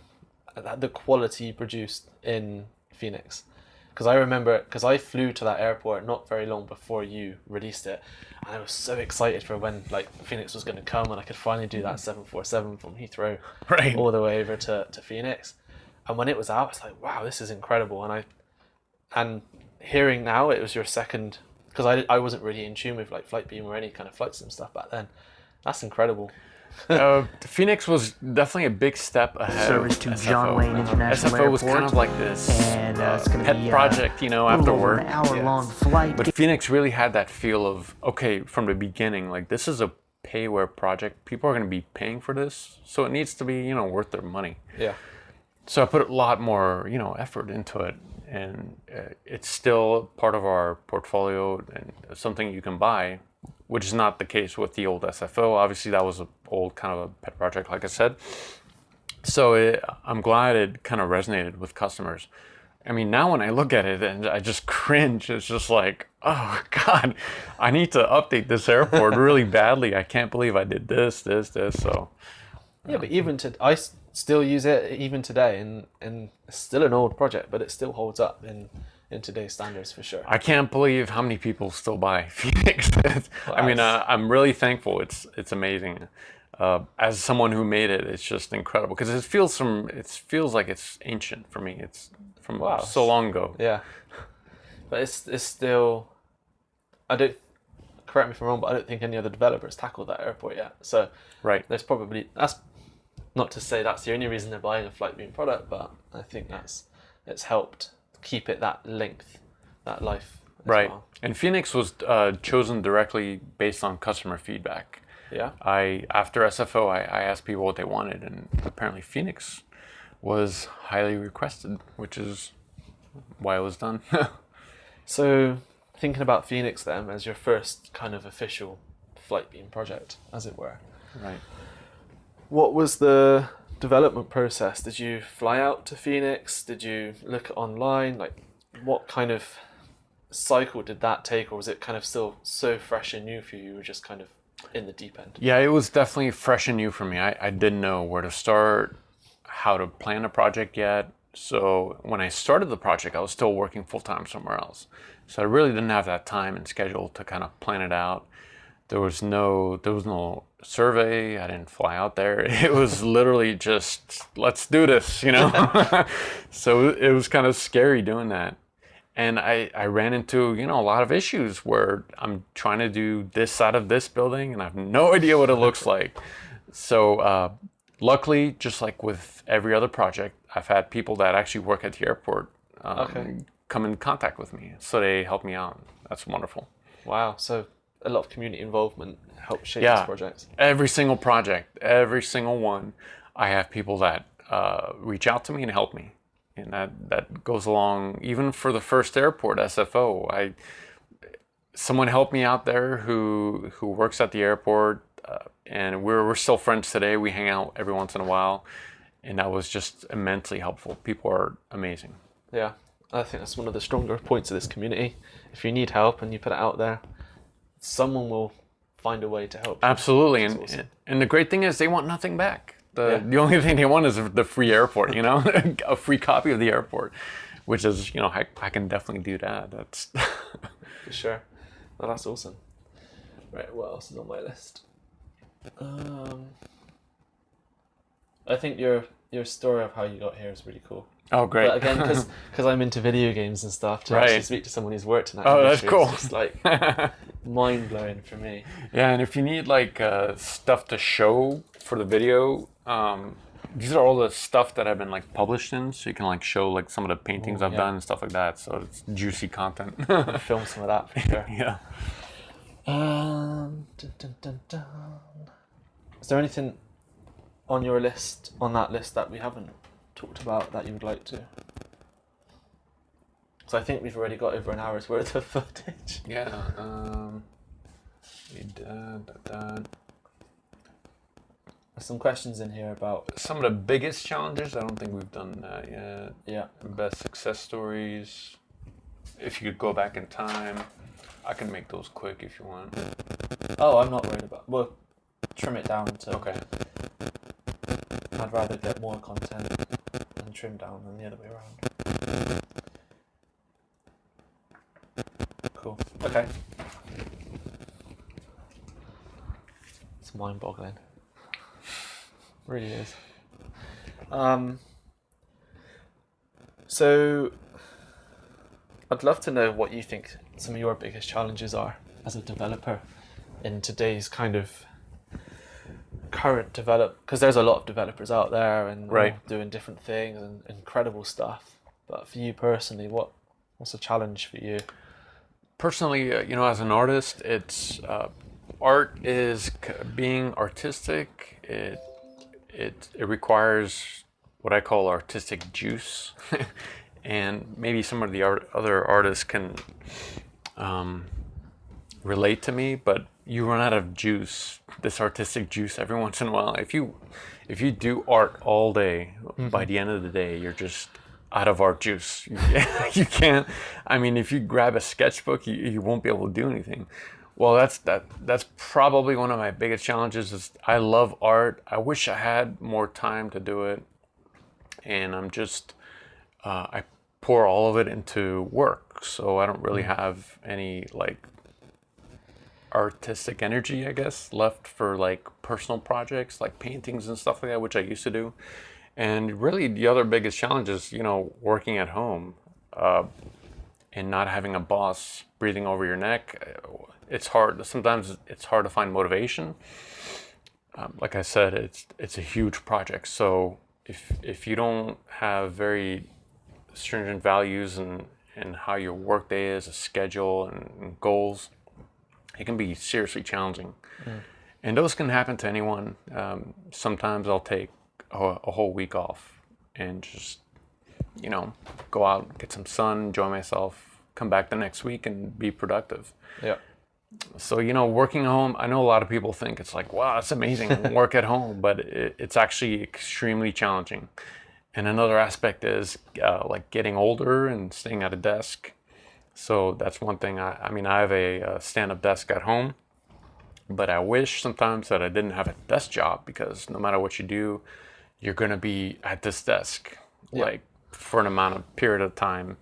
the quality you produced in Phoenix. Because I remember, because I flew to that airport not very long before you released it, and I was so excited for when like Phoenix was going to come, and I could finally do that 747 from Heathrow all the way over to Phoenix. And when it was out, it's like, wow, this is incredible. And hearing now it was your second, because I wasn't really in tune with like Flightbeam or any kind of flight sim stuff back then. That's incredible. Phoenix was definitely a big step ahead. Service to of SFO. John Wayne International SFO Airport. was kind of like this And it's going to pet be project, a little after over work. an hour-long flight. But Phoenix really had that feel of, okay, from the beginning, like this is a payware project. People are going to be paying for this, so it needs to be, worth their money. Yeah. So I put a lot more, effort into it, and it's still part of our portfolio and something you can buy, which is not the case with the old SFO. Obviously, that was an old kind of a pet project, like I said. So I'm glad it kind of resonated with customers. I mean, now when I look at it and I just cringe, it's just like, oh God, I need to update this airport really badly. I can't believe I did this. So Yeah, but I still use it even today, and it's still an old project, but it still holds up in today's standards for sure. I can't believe how many people still buy Phoenix. I mean, I'm really thankful. It's amazing. As someone who made it, it's just incredible because it feels like it's ancient for me. It's from so long ago. Yeah, but it's still. Correct me if I'm wrong, but I don't think any other developers tackled that airport yet. So right, that's not to say that's the only reason they're buying a Flightbeam product, but I think it's helped keep it that length, that life. Right. Well. And Phoenix was chosen directly based on customer feedback. Yeah. After SFO, I asked people what they wanted, and apparently Phoenix was highly requested, which is why it was done. So, thinking about Phoenix then as your first kind of official Flightbeam project, as it were. Right. What was the development process? Did you fly out to Phoenix? Did you look online? Like, what kind of cycle did that take, or was it kind of still so fresh and new for you? You were just kind of in the deep end. Yeah, it was definitely fresh and new for me. I didn't know where to start, how to plan a project yet. So when I started the project, I was still working full-time somewhere else. So I really didn't have that time and schedule to kind of plan it out. There was no survey. I didn't fly out there. It was literally just, let's do this, So it was kind of scary doing that. And I ran into, a lot of issues where I'm trying to do this side of this building and I have no idea what it looks like. So luckily, just like with every other project, I've had people that actually work at the airport come in contact with me. So they help me out. That's wonderful. Wow. So a lot of community involvement helped shape this project. Every single project, every single one, I have people that reach out to me and help me. And that goes along even for the first airport, SFO. Someone helped me out there who works at the airport, and we're still friends today. We hang out every once in a while, and that was just immensely helpful. People are amazing. Yeah, I think that's one of the stronger points of this community. If you need help and you put it out there, someone will find a way to help you. Absolutely, Awesome. and the great thing is they want nothing back. The only thing they want is the free airport, a free copy of the airport, which is, I can definitely do that. That's for sure. Well, that's awesome. Right, what else is on my list? I think your story of how you got here is really cool. Oh, great. But again, because I'm into video games and stuff, to actually speak to someone who's worked in that industry, that's cool. It's just like mind-blowing for me. Yeah, and if you need stuff to show for the video, these are all the stuff that I've been published in, so you can show some of the paintings I've done and stuff like that. So it's juicy content. I'll film some of that for sure. Yeah. Dun, dun, dun, dun. Is there anything on that list that we haven't talked about that you would like to? So I think we've already got over an hour's worth of footage. Yeah. There's some questions in here about Some of the biggest challenges, I don't think we've done that yet. yeah. Best success stories. If you could go back in time, I can make those quick if you want. Oh, I'm not worried about. Well, trim it down to. Okay. I'd rather get more content and trim down than the other way around. Cool. Okay. It's mind-boggling. Really is. So, I'd love to know what you think some of your biggest challenges are as a developer in today's kind of current because there's a lot of developers out there and Right. all doing different things and incredible stuff. But for you personally, what's a challenge for you? Personally, as an artist, it's art is being artistic. It requires what I call artistic juice, and maybe some of the other artists can relate to me. But you run out of juice, this artistic juice, every once in a while. If you do art all day, by the end of the day, you're just out of art juice. You can't. I mean, if you grab a sketchbook, you won't be able to do anything. Well, that's probably one of my biggest challenges. Is I love art. I wish I had more time to do it, and I'm just I pour all of it into work, so I don't really have any like artistic energy, I guess, left for like personal projects like paintings and stuff like that, which I used to do. And really, the other biggest challenge is, working at home and not having a boss breathing over your neck. It's hard. Sometimes it's hard to find motivation. Like I said, it's a huge project. So if you don't have very stringent values and how your workday is, a schedule and goals, it can be seriously challenging. And those can happen to anyone. Sometimes I'll take a whole week off and just, go out, get some sun, enjoy myself, come back the next week and be productive. Yeah. So, working at home, I know a lot of people think it's like, wow, it's amazing, work at home, but it's actually extremely challenging. And another aspect is like getting older and staying at a desk. So that's one thing. I mean, I have a stand-up desk at home, but I wish sometimes that I didn't have a desk job, because no matter what you do, you're going to be at this desk like for an amount of period of time.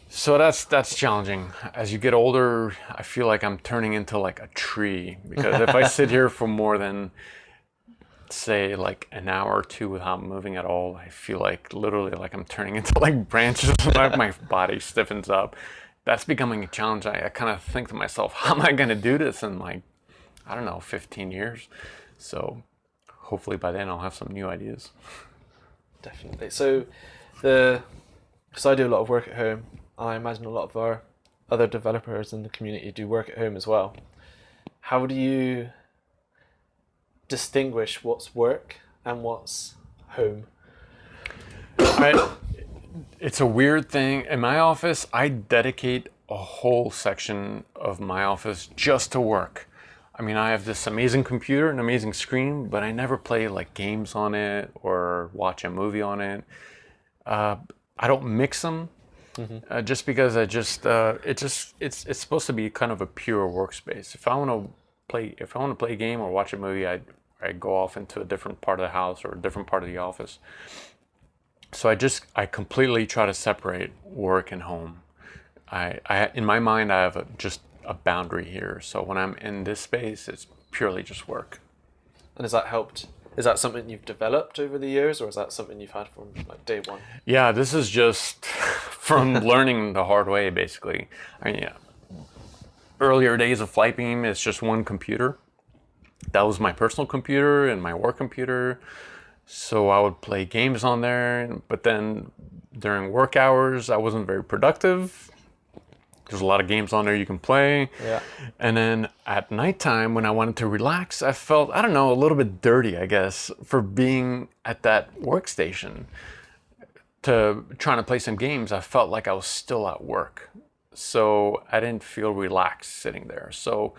So that's challenging. As you get older, I feel like I'm turning into like a tree, because if I sit here for more than, say, like an hour or two without moving at all, I feel like literally like I'm turning into like branches. My body stiffens up. That's becoming a challenge. I kind of think to myself, how am I going to do this in like, I don't know, 15 years? So hopefully by then I'll have some new ideas. Definitely. So because I do a lot of work at home, I imagine a lot of our other developers in the community do work at home as well. How do you distinguish what's work and what's home? It's a weird thing. In my office, I dedicate a whole section of my office just to work. I mean, I have this amazing computer, an amazing screen, but I never play like games on it or watch a movie on it. I don't mix them. Just because it's supposed to be kind of a pure workspace. If I want to play a game or watch a movie, I go off into a different part of the house or a different part of the office. So I completely try to separate work and home. I in my mind I have just a boundary here. So when I'm in this space, it's purely just work. And has that helped? Is that something you've developed over the years, or is that something you've had from like day one? Yeah, this is just from learning the hard way, basically. I mean, earlier days of Flightbeam, it's just one computer. That was my personal computer and my work computer. So I would play games on there, but then during work hours, I wasn't very productive. There's a lot of games on there you can play. Yeah. And then at nighttime, when I wanted to relax, I felt, I don't know, a little bit dirty, I guess, for being at that workstation to trying to play some games. I felt like I was still at work. so I didn't feel relaxed sitting there. So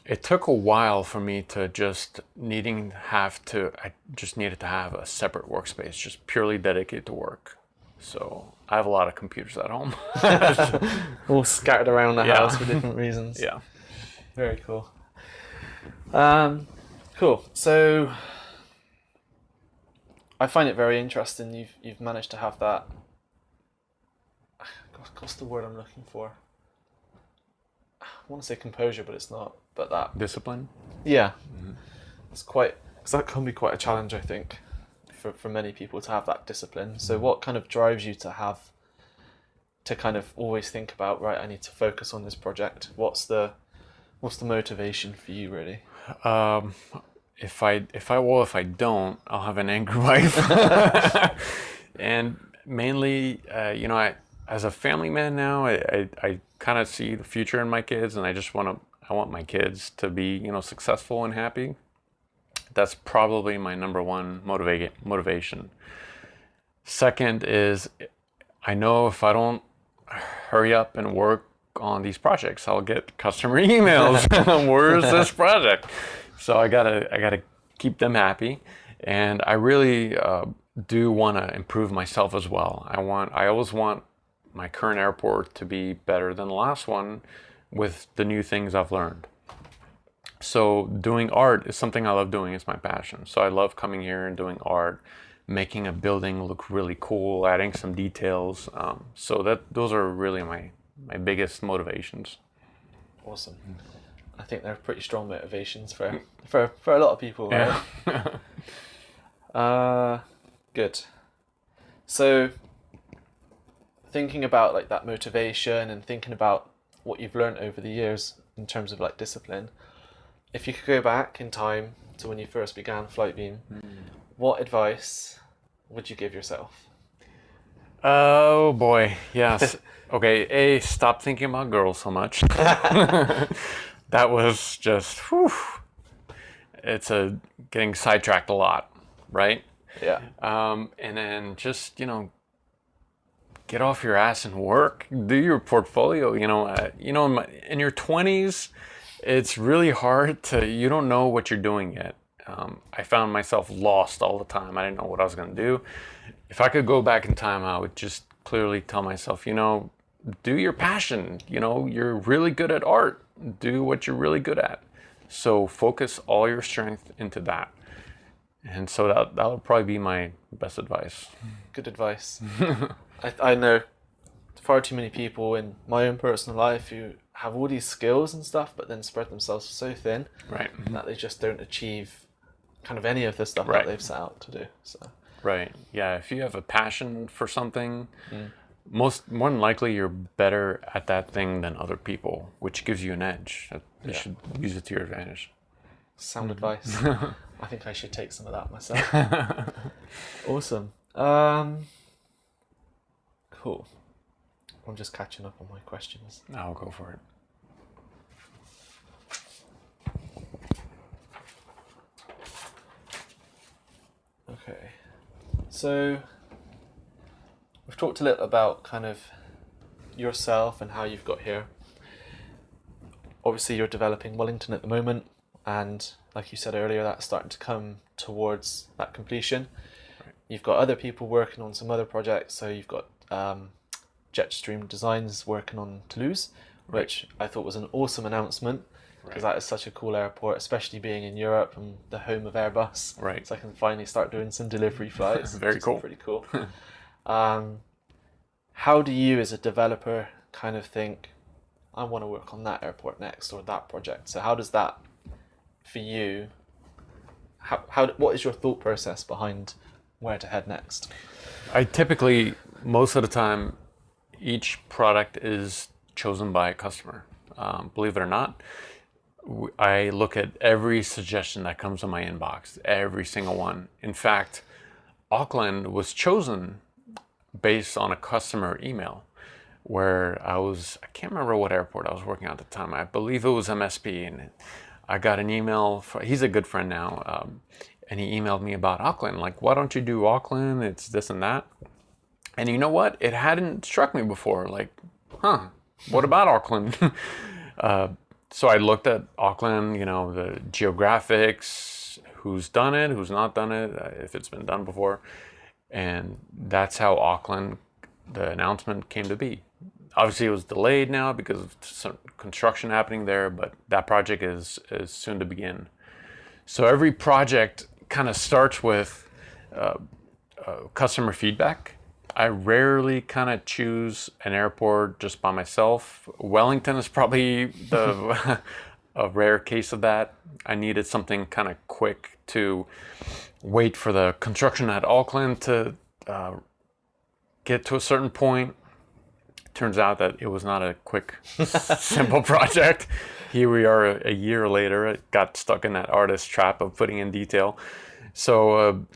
it took a while for me to just I just needed to have a separate workspace, just purely dedicated to work. So I have a lot of computers at home. All scattered around the Yeah. house for different reasons. Yeah. Very cool. Cool. So I find it very interesting. You've managed to have that. What's the word I'm looking for? I want to say composure, but it's not. But that. Discipline. Yeah. It's quite. Because that can be quite a challenge, I think, for many people to have that discipline. So what kind of drives you to kind of always think about, right, I need to focus on this project? What's the motivation for you, really? If I don't, I'll have an angry wife. And mainly, as a family man now, I kind of see the future in my kids, and I want my kids to be, successful and happy. That's probably my number one motivation. Second is, I know if I don't hurry up and work on these projects, I'll get customer emails. Where's this project? So I gotta keep them happy, and I really do want to improve myself as well. I always want my current airport to be better than the last one with the new things I've learned. So doing art is something I love doing. It's my passion. So I love coming here and doing art, making a building look really cool, adding some details. So those are really my biggest motivations. Awesome. I think they're pretty strong motivations for a lot of people, right? Yeah. Good. So thinking about like that motivation and thinking about what you've learned over the years in terms of like discipline, if you could go back in time to when you first began Flightbeam, what advice would you give yourself? Oh boy, yes. Okay, stop thinking about girls so much. That was just, it's getting sidetracked a lot, right? Yeah. And then just, get off your ass and work. Do your portfolio. In your 20s, it's really hard you don't know what you're doing yet. I found myself lost all the time. I didn't know what I was going to do. If I could go back in time, I would just clearly tell myself, do your passion. You're really good at art. Do what you're really good at. So focus all your strength into that. And so that would probably be my best advice. Good advice. I know far too many people in my own personal life who have all these skills and stuff, but then spread themselves so thin Right. that they just don't achieve kind of any of the stuff Right. that they've set out to do. So Right. Yeah. If you have a passion for something, more than likely you're better at that thing than other people, which gives you an edge. You should use it to your advantage. sound advice. I think I should take some of that myself. Awesome. Cool. I'm just catching up on my questions. I'll go for it. Okay. So we've talked a little about kind of yourself and how you've got here. Obviously you're developing Wellington at the moment, and like you said earlier, that's starting to come towards that completion. Right. You've got other people working on some other projects, so you've got Jetstream Designs working on Toulouse, which I thought was an awesome announcement, because that is such a cool airport, especially being in Europe and the home of Airbus. Right. So I can finally start doing some delivery flights. Very cool. Pretty cool. How do you as a developer kind of think, I want to work on that airport next or that project? So how does that, for you, what is your thought process behind where to head next? I typically, most of the time, each product is chosen by a customer. Believe it or not, I look at every suggestion that comes in my inbox, every single one. In fact, Auckland was chosen based on a customer email where I can't remember what airport I was working at the time. I believe it was MSP, and I got an email, he's a good friend now, and he emailed me about Auckland, like, why don't you do Auckland? It's this and that. And you know what? It hadn't struck me before, like, what about Auckland? So I looked at Auckland, the geographics, who's done it, who's not done it, if it's been done before. And that's how Auckland, the announcement came to be. Obviously, it was delayed now because of some construction happening there, but that project is soon to begin. So every project kind of starts with customer feedback. I rarely kind of choose an airport just by myself. Wellington is probably a rare case of that. I needed something kind of quick to wait for the construction at Auckland to get to a certain point. Turns out that it was not a quick, simple project. Here we are a year later. It got stuck in that artist trap of putting in detail. So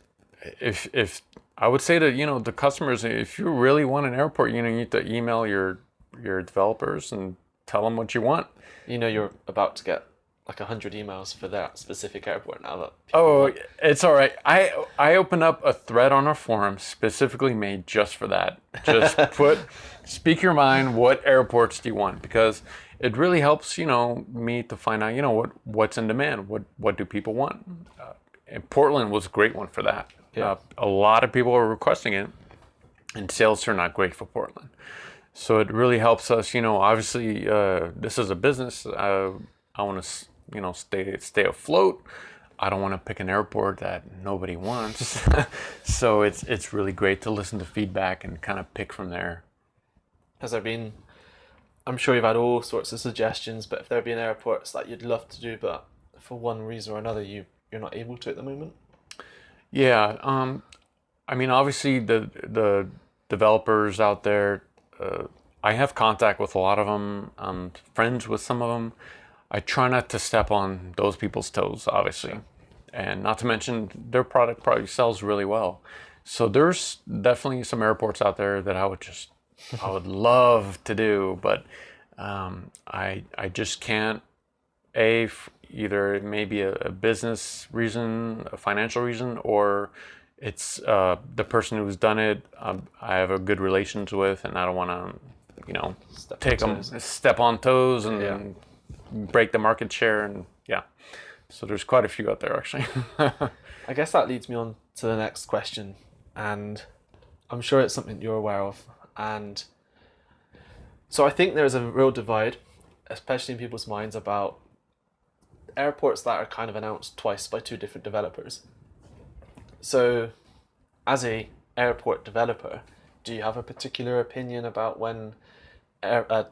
if I would say to the customers, if you really want an airport, you need to email your developers and tell them what you want. You're about to get like 100 emails for that specific airport now. That it's all right. I opened up a thread on our forum specifically made just for that. Just speak your mind. What airports do you want? Because it really helps, me to find out, what's in demand. What do people want? And Portland was a great one for that. Yeah. A lot of people are requesting it, and sales are not great for Portland. So it really helps us, obviously, this is a business. I want to, stay afloat. I don't want to pick an airport that nobody wants. So it's really great to listen to feedback and kind of pick from there. Has there been, I'm sure you've had all sorts of suggestions, but if there have been airports that you'd love to do, but for one reason or another, you're not able to at the moment? Yeah. Obviously the developers out there, I have contact with a lot of them. I'm friends with some of them. I try not to step on those people's toes, obviously. Sure. And not to mention their product probably sells really well. So there's definitely some airports out there that I would love to do, but I just can't. Either maybe a business reason, a financial reason, or it's the person who's done it. I have a good relations with, and I don't want to, step on toes and break the market share, and so there's quite a few out there actually. I guess that leads me on to the next question, and I'm sure it's something you're aware of. And so I think there's a real divide, especially in people's minds, about airports that are kind of announced twice by two different developers. So as a airport developer, do you have a particular opinion about when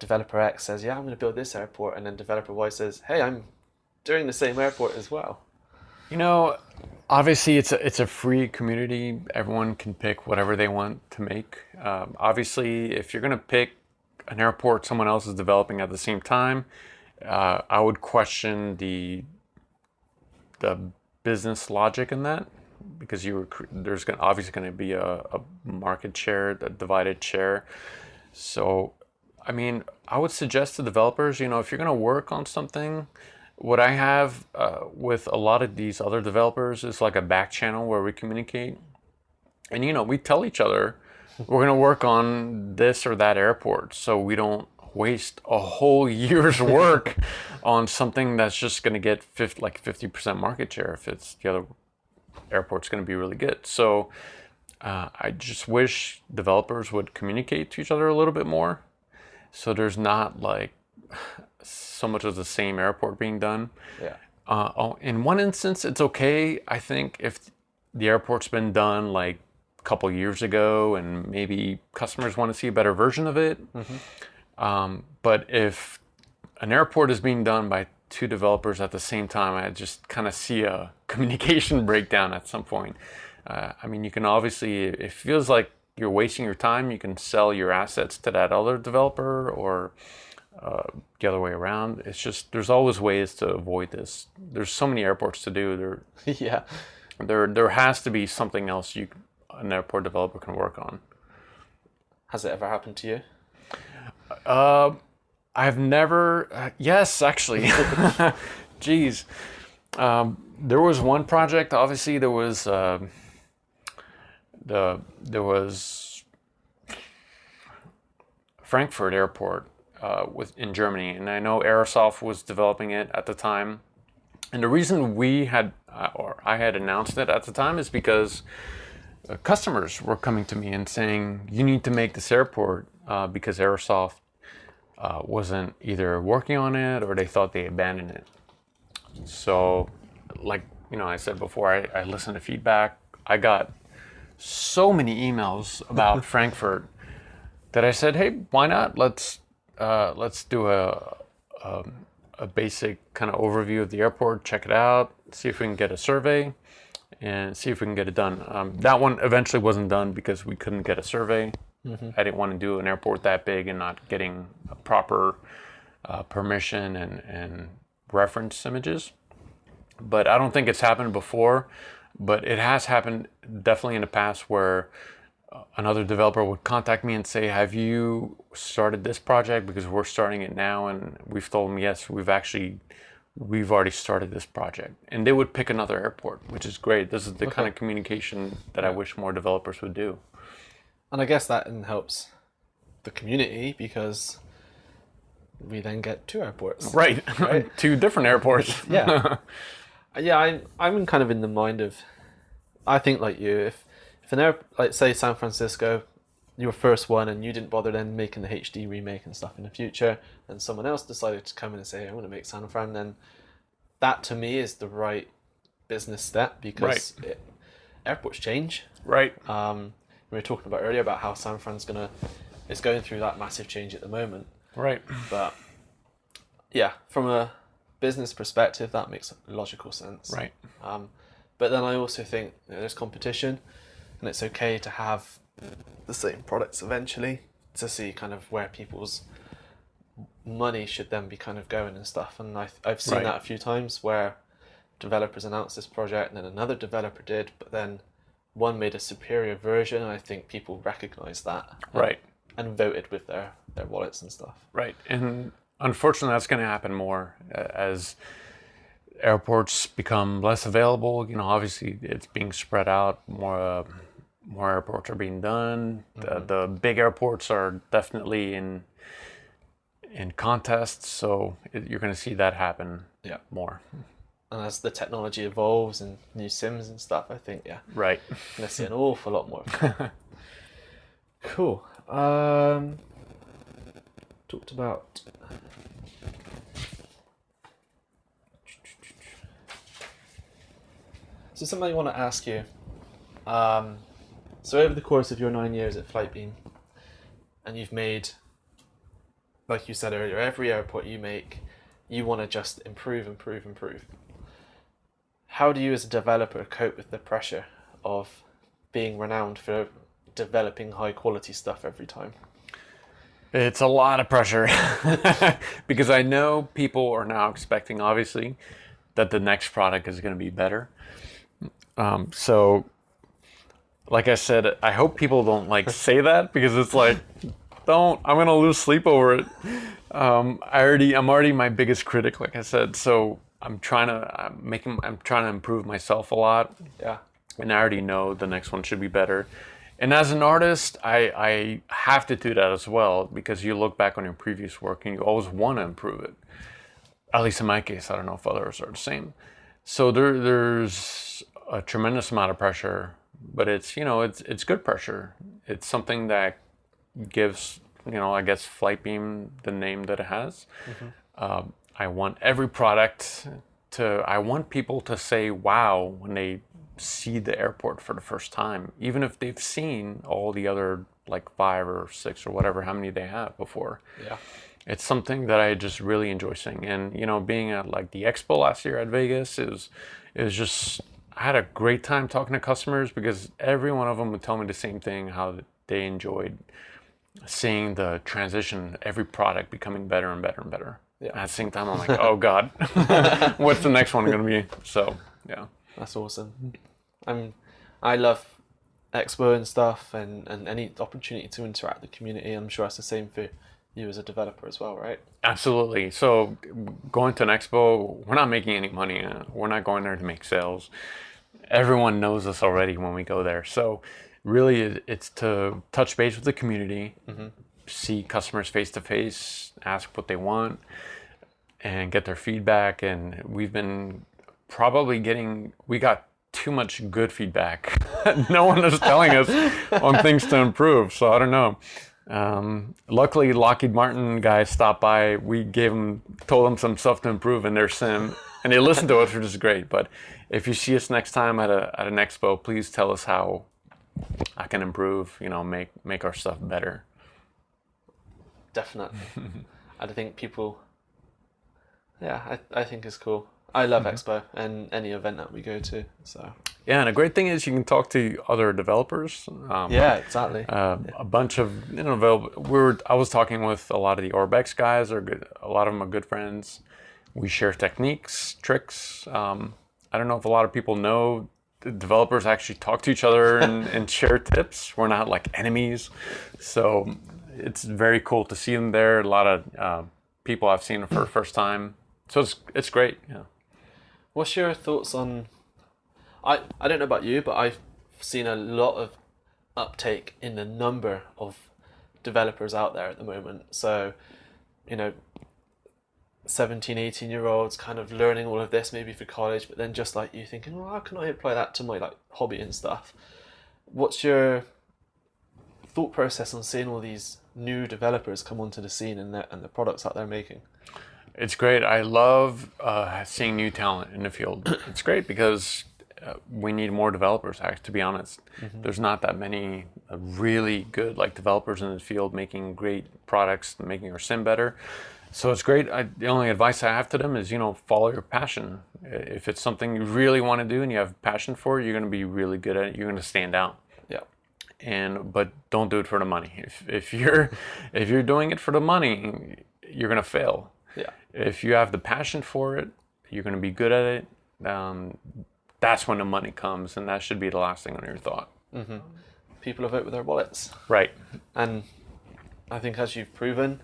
developer X says, I'm going to build this airport, and then developer Y says, hey, I'm doing the same airport as well? Obviously it's a free community. Everyone can pick whatever they want to make. Obviously, if you're going to pick an airport someone else is developing at the same time, I would question the business logic in that, because there's obviously going to be a market share, a divided share. So, I would suggest to developers, if you're going to work on something, what I have with a lot of these other developers is like a back channel where we communicate, and we tell each other we're going to work on this or that airport, so we don't waste a whole year's work on something that's just going to get 50% market share if it's the other airport's going to be really good. So I just wish developers would communicate to each other a little bit more, so there's not so much of the same airport being done. In one instance, it's okay, I think, if the airport's been done like a couple years ago and maybe customers want to see a better version of it. But if an airport is being done by two developers at the same time, I just kind of see a communication breakdown at some point. You can obviously, if it feels like you're wasting your time, you can sell your assets to that other developer, or the other way around. It's just, there's always ways to avoid this. There's so many airports to do. There has to be something else an airport developer can work on. Has it ever happened to you? I've never, yes, actually. Jeez. There was one project, obviously there was Frankfurt Airport, in Germany, and I know Aerosoft was developing it at the time. And the reason we had, or I had announced it at the time, is because customers were coming to me and saying, "You need to make this airport," because Aerosoft wasn't either working on it or they thought they abandoned it. So, like I said before, I listened to feedback. I got so many emails about Frankfurt that I said, "Hey, why not? Let's do a basic kind of overview of the airport, check it out, see if we can get a survey, and see if we can get it done." That one eventually wasn't done because we couldn't get a survey. I didn't want to do an airport that big and not getting a proper permission and reference images. But I don't think it's happened before, but it has happened definitely in the past where another developer would contact me and say, "Have you started this project? Because we're starting it now." And we've told them, "Yes, we've already started this project." And they would pick another airport, which is great. This is the kind of communication that I wish more developers would do. And I guess that helps the community because we then get 2 airports. Right. 2 different airports. Yeah. Yeah, I'm kind of in the mind of, I think like you, if an like say San Francisco, your first one, and you didn't bother then making the HD remake and stuff in the future, and someone else decided to come in and say, "Hey, I want to make San Fran," then that to me is the right business step because airports change. Right. We were talking about earlier about how San Fran's is going through that massive change at the moment. Right. But yeah, from a business perspective, that makes logical sense. Right. But then I also think there's competition, and it's okay to have the same products eventually to see kind of where people's money should then be kind of going and stuff. And I've seen that a few times where developers announced this project and then another developer did, but then one made a superior version, and I think people recognized that. And voted with their wallets and stuff. Right. And unfortunately, that's going to happen more as airports become less available. Obviously, it's being spread out. More airports are being done. The big airports are definitely in contests, so you're going to see that happen more. And as the technology evolves and new sims and stuff, I think, Right. you're going to see an awful lot more. Cool. Talked about... So something I want to ask you. So over the course of your 9 years at Flightbeam, and you've made, like you said earlier, every airport you make, you want to just improve. How do you as a developer cope with the pressure of being renowned for developing high quality stuff every time? It's a lot of pressure because I know people are now expecting, obviously, that the next product is going to be better. So, like I said, I hope people don't say that because it's like, I'm going to lose sleep over it. I'm already my biggest critic, like I said. So I'm trying to improve myself a lot. Yeah. And I already know the next one should be better. And as an artist, I have to do that as well because you look back on your previous work and you always want to improve it. At least in my case, I don't know if others are the same. So there's a tremendous amount of pressure, but it's good pressure. It's something that gives, I guess Flightbeam the name that it has. Mm-hmm. I want every product I want people to say wow when they see the airport for the first time, even if they've seen all the other 5 or 6 or whatever, how many they have before. Yeah. It's something that I just really enjoy seeing. And, being at the expo last year at Vegas, it was just, I had a great time talking to customers because every one of them would tell me the same thing, how they enjoyed seeing the transition, every product becoming better and better and better. Yeah. At the same time, I'm like, oh God, what's the next one going to be? So, yeah. That's awesome. I love expo and stuff and any opportunity to interact with the community. I'm sure that's the same for you as a developer as well, right? Absolutely. So going to an expo, we're not making any money. We're not going there to make sales. Everyone knows us already when we go there. So really it's to touch base with the community, see customers face to face, ask what they want, and get their feedback. And we've been probably we got too much good feedback. No one is telling us on things to improve. So I don't know. Luckily, Lockheed Martin guys stopped by. We told them some stuff to improve in their sim, and they listened to us, which is great. But if you see us next time at an expo, please tell us how I can improve. Make our stuff better. Definitely. I think people. Yeah, I think it's cool. I love Expo and any event that we go to. So. Yeah, and a great thing is you can talk to other developers. Yeah, exactly. A bunch of I was talking with a lot of the Orbex guys. A lot of them are good friends. We share techniques, tricks. I don't know if a lot of people know the developers actually talk to each other and share tips. We're not like enemies, so it's very cool to see them there. A lot of people I've seen for the first time, so it's great. Yeah. What's your thoughts on? I don't know about you, but I've seen a lot of uptake in the number of developers out there at the moment. So, 17, 18-year-olds kind of learning all of this maybe for college, but then just like you thinking, well, how can I apply that to my like hobby and stuff? What's your thought process on seeing all these new developers come onto the scene and the products that they're making? It's great. I love seeing new talent in the field. It's great because we need more developers, to be honest. Mm-hmm. There's not that many really good developers in the field making great products, making our sim better. So it's great. The only advice I have to them is, follow your passion. If it's something you really want to do and you have passion for it, you're going to be really good at it. You're going to stand out. Yeah. But don't do it for the money. If you're doing it for the money, you're going to fail. Yeah. If you have the passion for it, you're going to be good at it. That's when the money comes, and that should be the last thing on your thought. Mm-hmm. People vote with their wallets. Right. And I think, as you've proven,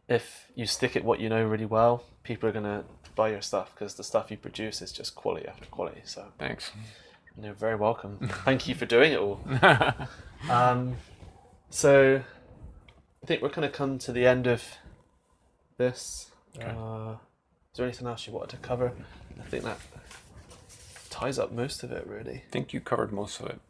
if you stick at what you know really well, people are going to buy your stuff because the stuff you produce is just quality after quality. So thanks. You're very welcome. Thank you for doing it all. So I think we're going to come to the end of this. Okay. Is there anything else you wanted to cover? I think that ties up most of it, really. I think you covered most of it.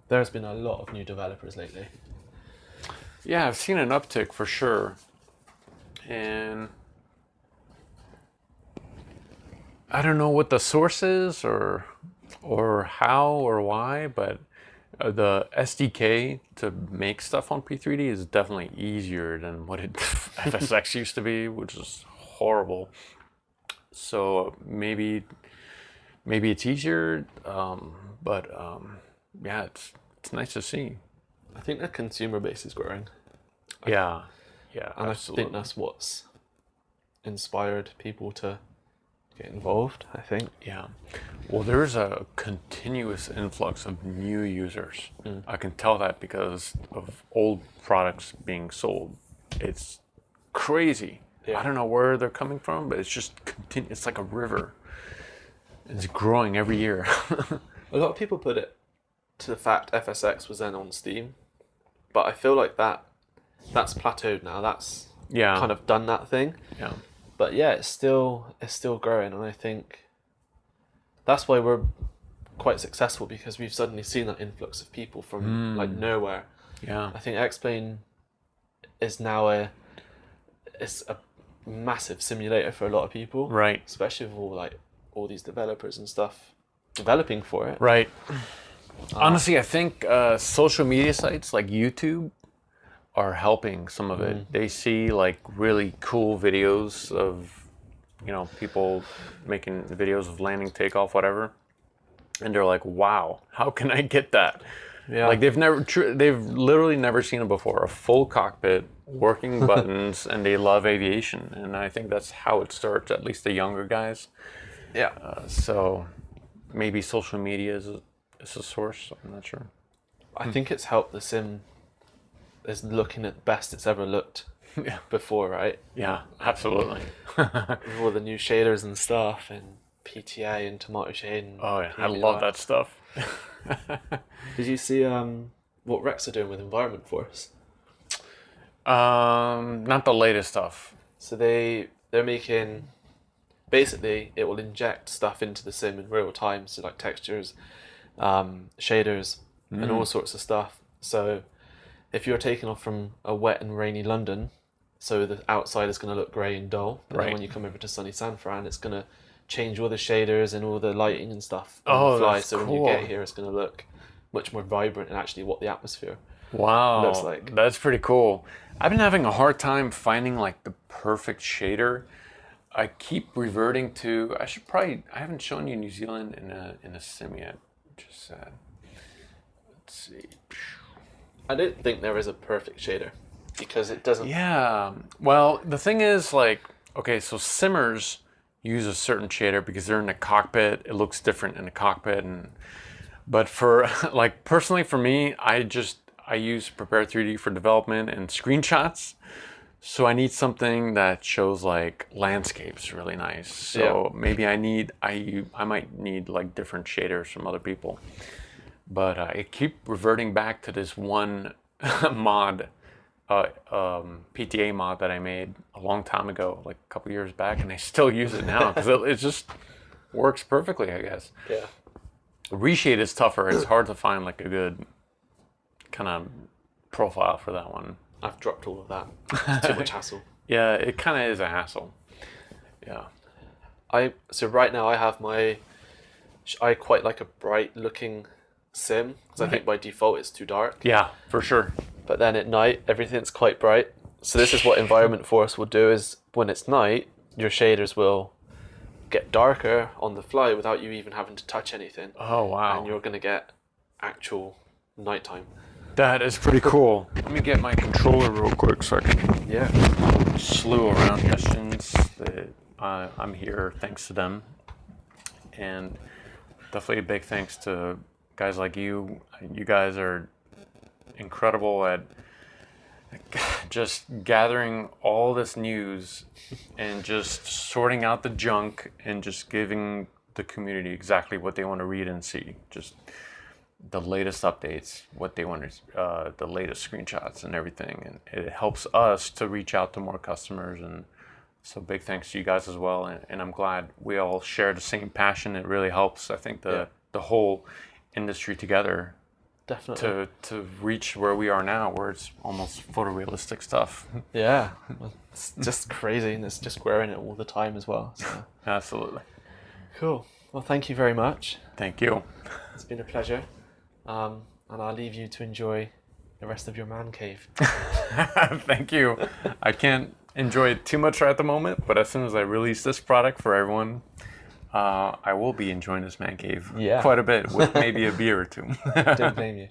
There's been a lot of new developers lately. Yeah, I've seen an uptick for sure. And I don't know what the source is or how or why, but the SDK to make stuff on P3D is definitely easier than what FSX used to be, which is horrible. So maybe it's easier, but yeah, it's nice to see. I think the consumer base is growing. Yeah, and absolutely. I think that's what's inspired people to get involved, I think. Yeah. Well, there's a continuous influx of new users. I can tell that because of old products being sold. It's crazy. Yeah. I don't know where they're coming from, but it's just it's like a river. It's growing every year. A lot of people put it to the fact FSX was then on Steam, but I feel like that's plateaued now. That's kind of done that thing. Yeah. But yeah, it's still growing, and I think that's why we're quite successful, because we've suddenly seen that influx of people from nowhere. Yeah. I think X-Plane is now a massive simulator for a lot of people. Right. Especially with all these developers and stuff developing for it. Right. Honestly, I think social media sites like YouTube are helping some of it. They see really cool videos of, people making videos of landing, takeoff, whatever, and they're like, "Wow, how can I get that?" Yeah. They've literally never seen it before. A full cockpit, working buttons, and they love aviation. And I think that's how it starts. At least the younger guys. Yeah. So maybe social media is a source. I'm not sure. I think it's helped the sim is looking at the best it's ever looked Yeah. before, right? Yeah, absolutely. With all the new shaders and stuff, and PTA and tomato shade. And Oh yeah, I PNR. love that stuff. Did you see what Rex are doing with Environment Force? Not the latest stuff. So they're making, basically it will inject stuff into the sim in real time, so like textures, shaders, and all sorts of stuff. So if you're taking off from a wet and rainy London, so the outside is going to look grey and dull, but then Right. when you come over to sunny San Fran, it's going to change all the shaders and all the lighting and stuff Oh, on the fly. that's So when you cool. get here, it's going to look much more vibrant and actually what the atmosphere. Wow, Looks like. that's pretty cool. I've been having a hard time finding like the perfect shader. I keep reverting to. I haven't shown you New Zealand in a sim yet. Just sad. Let's see. I don't think there is a perfect shader because it doesn't. Yeah. Well, the thing is, like, okay, so simmers use a certain shader because they're in the cockpit. It looks different in the cockpit, but for like personally for me, I use Prepare 3D for development and screenshots. So I need something that shows like landscapes really nice. So maybe I might need like different shaders from other people. But I keep reverting back to this one mod, PTA mod that I made a long time ago, like a couple years back, and I still use it now because it just works perfectly, I guess. Yeah. Reshade is tougher. It's hard to find like a good kind of profile for that one. I've dropped all of that. It's too much hassle. Yeah, it kind of is a hassle. Yeah. So right now I have I quite like a bright looking sim because I think by default it's too dark. Yeah, for sure. But then at night everything's quite bright. So this is what Environment Force will do: is when it's night, your shaders will get darker on the fly without you even having to touch anything, Oh, wow. and you're gonna get actual nighttime. That is pretty cool. Let me get my controller real quick so I can Yeah. slew around questions. I'm here thanks to them. And definitely a big thanks to guys like you. You guys are incredible at just gathering all this news and just sorting out the junk and just giving the community exactly what they want to read and see. Just the latest updates, what they want to, the latest screenshots and everything. And it helps us to reach out to more customers. And so big thanks to you guys as well. And I'm glad we all share the same passion. It really helps, I think, the whole industry together Definitely. to reach where we are now, where it's almost photorealistic stuff. Yeah. It's just crazy, and it's just growing it all the time as well. So. Absolutely. Cool. Well, thank you very much. Thank you. It's been a pleasure. And I'll leave you to enjoy the rest of your man cave. Thank you. I can't enjoy it too much at the moment, but as soon as I release this product for everyone, I will be enjoying this man cave quite a bit, with maybe a beer or two. Don't blame you.